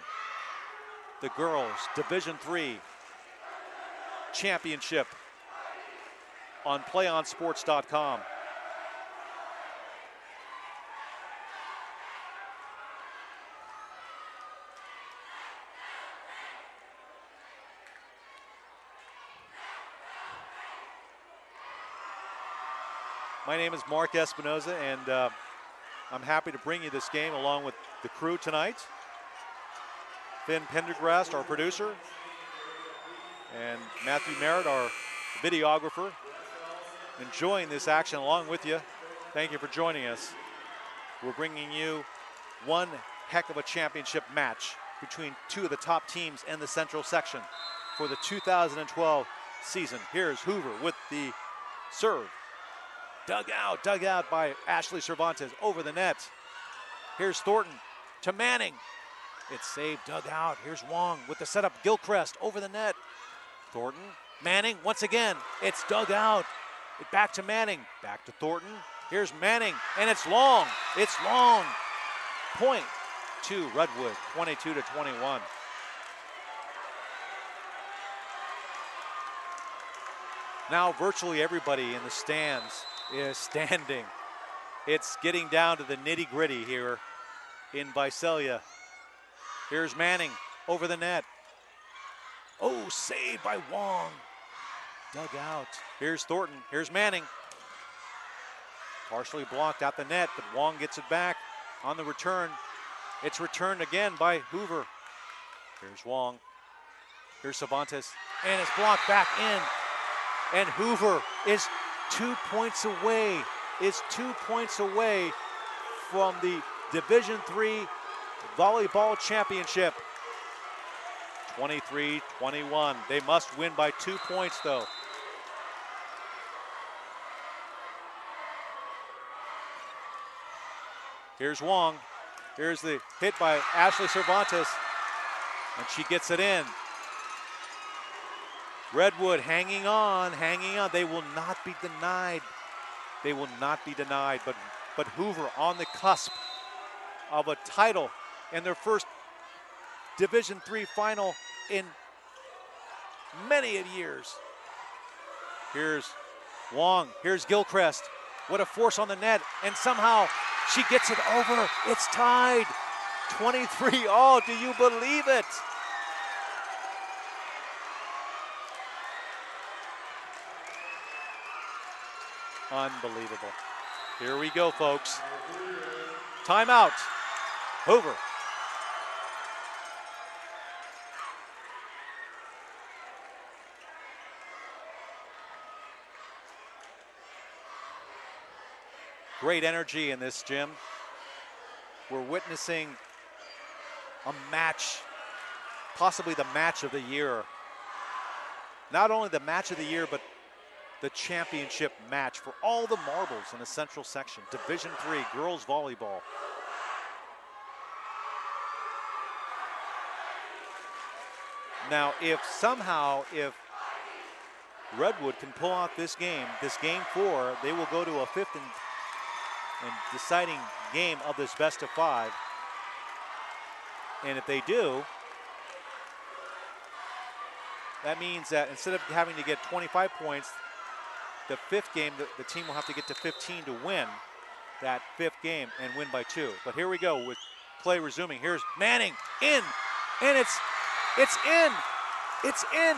the girls Division III championship on playonsports.com. My name is Mark Espinoza, and I'm happy to bring you this game along with the crew tonight. Finn Pendergrast, our producer, and Matthew Merritt, our videographer, enjoying this action along with you. Thank you for joining us. We're bringing you one heck of a championship match between two of the top teams in the Central section for the 2012 season. Here's Hoover with the serve. Dug out by Ashley Cervantes over the net. Here's Thornton to Manning. It's saved, dug out. Here's Wong with the setup. Gilchrist over the net. Thornton, Manning once again. It's dug out. Back to Manning. Back to Thornton. Here's Manning, and it's long. It's long. Point to Redwood, 22-21. Now virtually everybody in the stands is standing. It's getting down to the nitty-gritty here in Visalia. Here's Manning over the net. Oh, saved by Wong. Dug out. Here's Thornton. Here's Manning. Partially blocked out the net, but Wong gets it back on the return. It's returned again by Hoover. Here's Wong. Here's Cervantes. And it's blocked back in. And Hoover is 2 points away. Is 2 points away from the Division III Volleyball Championship. 23-21. They must win by 2 points, though. Here's Wong. Here's the hit by Ashley Cervantes. And she gets it in. Redwood hanging on, hanging on. They will not be denied. They will not be denied. But Hoover on the cusp of a title in their first Division III final in many years. Here's Wong. Here's Gilchrist. What a force on the net. And somehow she gets it over. It's tied. 23 all. Do you believe it? Unbelievable. Here we go, folks. Timeout. Hoover. Great energy in this gym. We're witnessing a match, possibly the match of the year. Not only the match of the year, but the championship match for all the marbles in the Central section. Division III girls volleyball. Now, if Redwood can pull out this game 4, they will go to a 5th and deciding game of this best of 5. And if they do, that means that instead of having to get 25 points, the 5th game, the team will have to get to 15 to win that 5th game and win by 2. But here we go with play resuming. Here's Manning in, and it's in. It's in.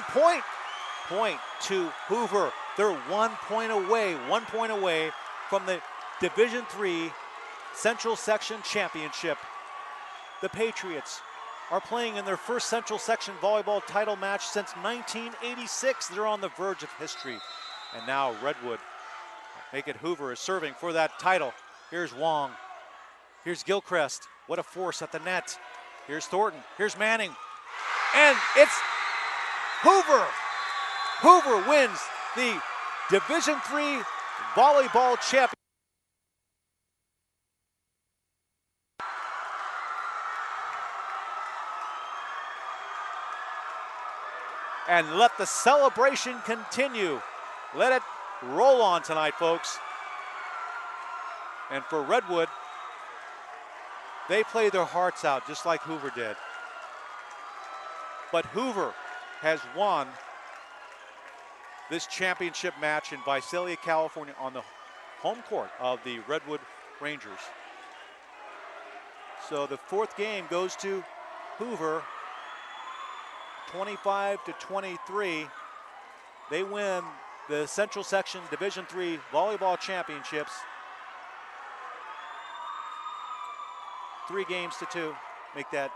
Point to Hoover. They're 1 point away from the Division III Central Section Championship. The Patriots are playing in their first Central Section volleyball title match since 1986. They're on the verge of history. And now Redwood, make it Hoover, is serving for that title. Here's Wong. Here's Gilchrist. What a force at the net. Here's Thornton. Here's Manning. And it's Hoover. Hoover wins the Division III volleyball championship. And let the celebration continue. Let it roll on tonight, folks. And for Redwood, they play their hearts out just like Hoover did. But Hoover has won this championship match in Visalia, California on the home court of the Redwood Rangers. So the 4th game goes to Hoover, 25-23. They win the Central Section Division III volleyball championships. 3 games to 2. Make that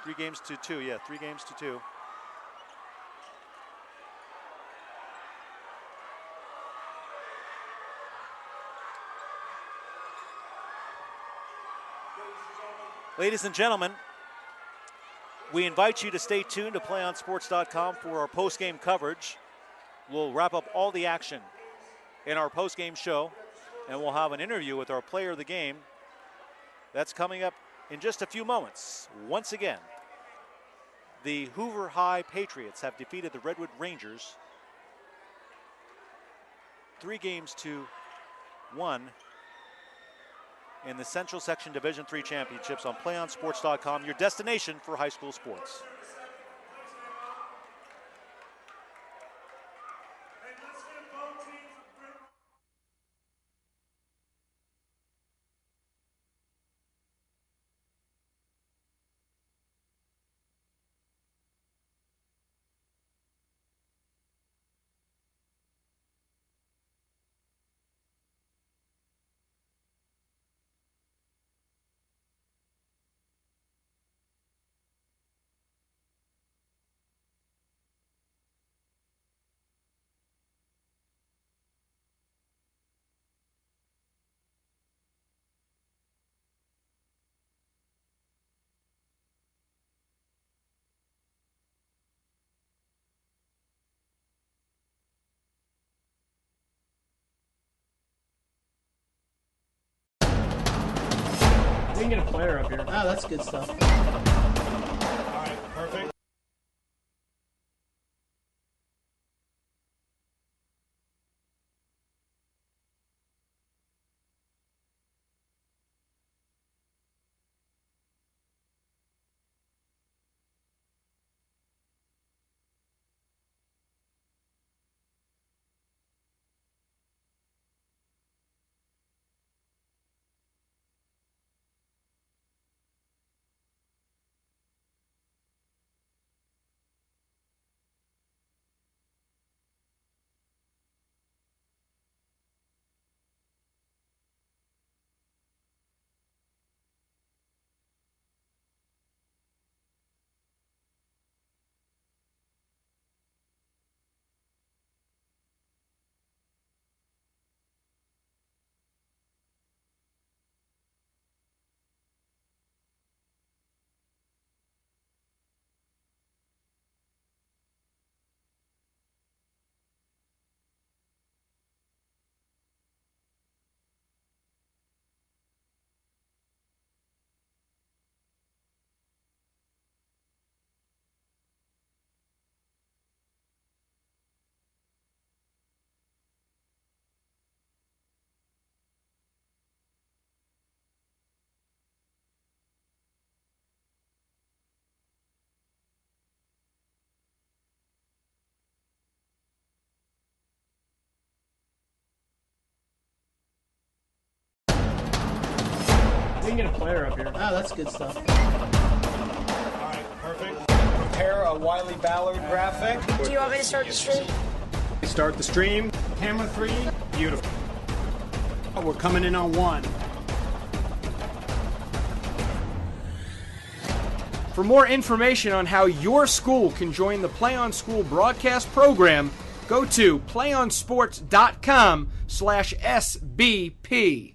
3 games to 2. Yeah, 3 games to 2. Ladies and gentlemen, we invite you to stay tuned to PlayOnSports.com for our post-game coverage. We'll wrap up all the action in our post-game show, and we'll have an interview with our player of the game. That's coming up in just a few moments. Once again, the Hoover High Patriots have defeated the Redwood Rangers 3 games to 1 in the Central Section Division III Championships on PlayOnSports.com, your destination for high school sports. We can get a player up here. Oh, that's good stuff. All right, perfect. can get a player up here. Oh, that's good stuff. All right, perfect. Prepare a Wiley Ballard graphic. Do you want me to start the stream? Start the stream. Camera 3. Beautiful. We're coming in on 1. For more information on how your school can join the Play On School broadcast program, go to playonsports.com/SBP.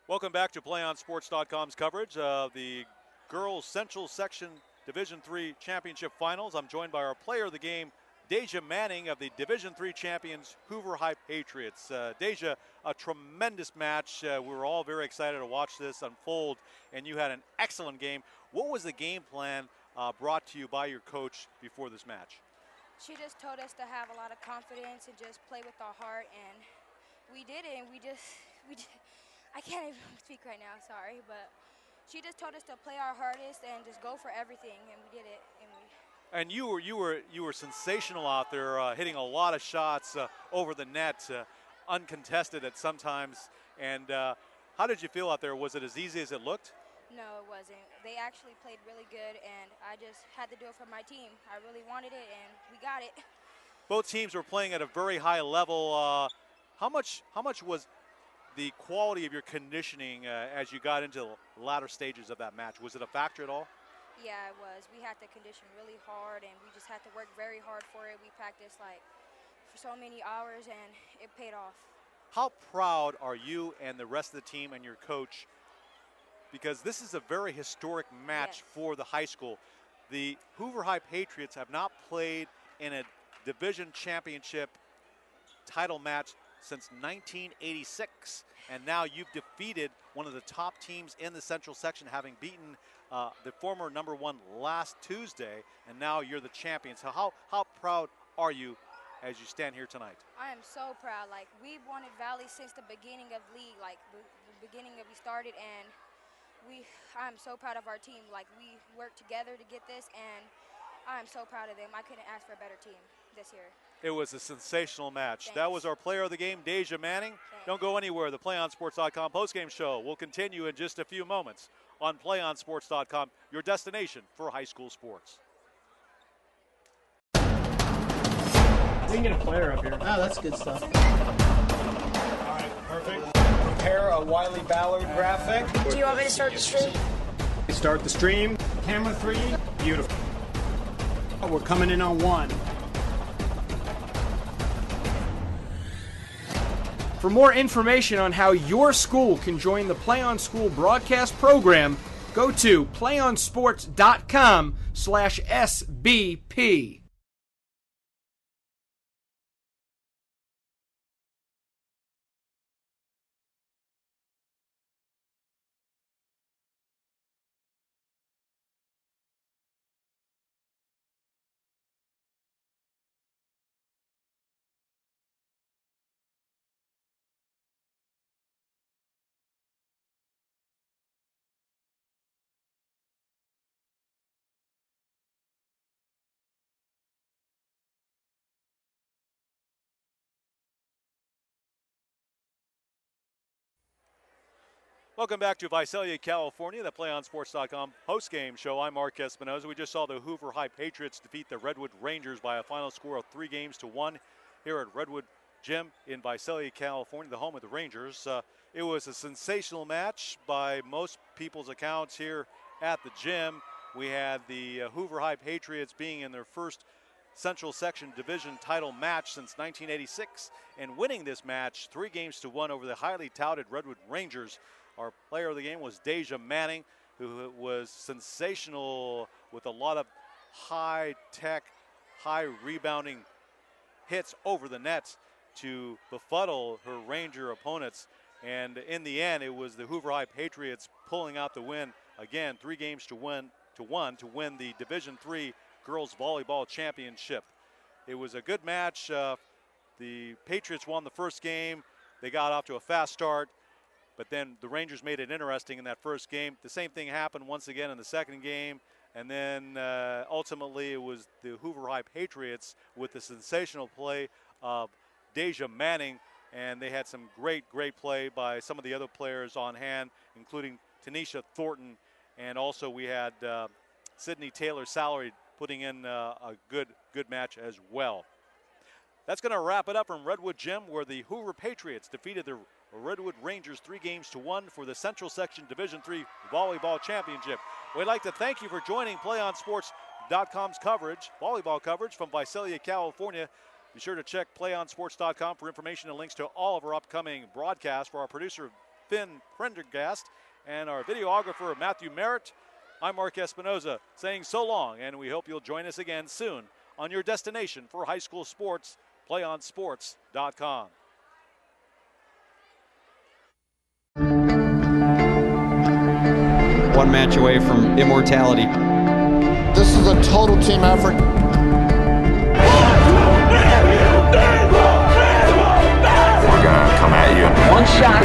Welcome back to PlayOnSports.com's coverage of the Girls Central Section Division III Championship Finals. I'm joined by our player of the game, Deja Manning of the Division III champions, Hoover High Patriots. Deja, a tremendous match. We were all very excited to watch this unfold, and you had an excellent game. What was the game plan brought to you by your coach before this match? She just told us to have a lot of confidence and just play with our heart, and we did it. And we just I can't even speak right now, sorry, but she just told us to play our hardest and just go for everything, and we did it. And you were sensational out there, hitting a lot of shots over the net, uncontested at sometimes. And how did you feel out there? Was it as easy as it looked? No, it wasn't. They actually played really good, and I just had to do it for my team. I really wanted it, and we got it. Both teams were playing at a very high level. How much was the quality of your conditioning as you got into the latter stages of that match? Was it a factor at all? Yeah, it was. We had to condition really hard, and we just had to work very hard for it. We practiced for so many hours, and it paid off. How proud are you and the rest of the team and your coach? Because this is a very historic match for the high school. The Hoover High Patriots have not played in a division championship title match since 1986, and now you've defeated one of the top teams in the Central Section, having beaten the former #1 last Tuesday, and now you're the champion. So how proud are you as you stand here tonight? I am so proud. We've wanted Valley since the beginning of league, the beginning of we started, and I'm so proud of our team. We worked together to get this, and I'm so proud of them. I couldn't ask for a better team this year. It was a sensational match. Thanks. That was our player of the game, Deja Manning. Thanks. Don't go anywhere. The PlayOnSports.com postgame show will continue in just a few moments on PlayOnSports.com, your destination for high school sports. We can get a player up here. Oh, that's good stuff. All right, perfect. Prepare a Wiley Ballard graphic. Do you want me to start the stream? Start the stream. Camera 3. Beautiful. We're coming in on 1. For more information on how your school can join the Play On School broadcast program, go to playonsports.com/SBP. Welcome back to Visalia, California, the PlayOnSports.com post-game show. I'm Mark Espinoza. We just saw the Hoover High Patriots defeat the Redwood Rangers by a final score of 3-1 here at Redwood Gym in Visalia, California, the home of the Rangers. It was a sensational match by most people's accounts here at the gym. We had the Hoover High Patriots being in their first Central Section Division title match since 1986 and winning this match 3-1 over the highly touted Redwood Rangers. Our player of the game was Deja Manning, who was sensational with a lot of high-tech, high-rebounding hits over the nets to befuddle her Ranger opponents. And in the end, it was the Hoover High Patriots pulling out the win again, 3-1 to win the Division III Girls Volleyball Championship. It was a good match. The Patriots won the first game. They got off to a fast start. But then the Rangers made it interesting in that first game. The same thing happened once again in the second game. And then ultimately it was the Hoover High Patriots with the sensational play of Deja Manning. And they had some great play by some of the other players on hand, including Tanisha Thornton. And also we had Sydney Taylor Salary putting in a good match as well. That's going to wrap it up from Redwood Gym, where the Hoover Patriots defeated the Redwood Rangers 3-1 for the Central Section Division III Volleyball Championship. We'd like to thank you for joining PlayOnSports.com's coverage, volleyball coverage from Visalia, California. Be sure to check PlayOnSports.com for information and links to all of our upcoming broadcasts. For our producer, Finn Prendergast, and our videographer, Matthew Merritt, I'm Mark Espinoza saying so long, and we hope you'll join us again soon on your destination for high school sports, PlayOnSports.com. One match away from immortality. This is a total team effort. We're gonna come at you. One shot.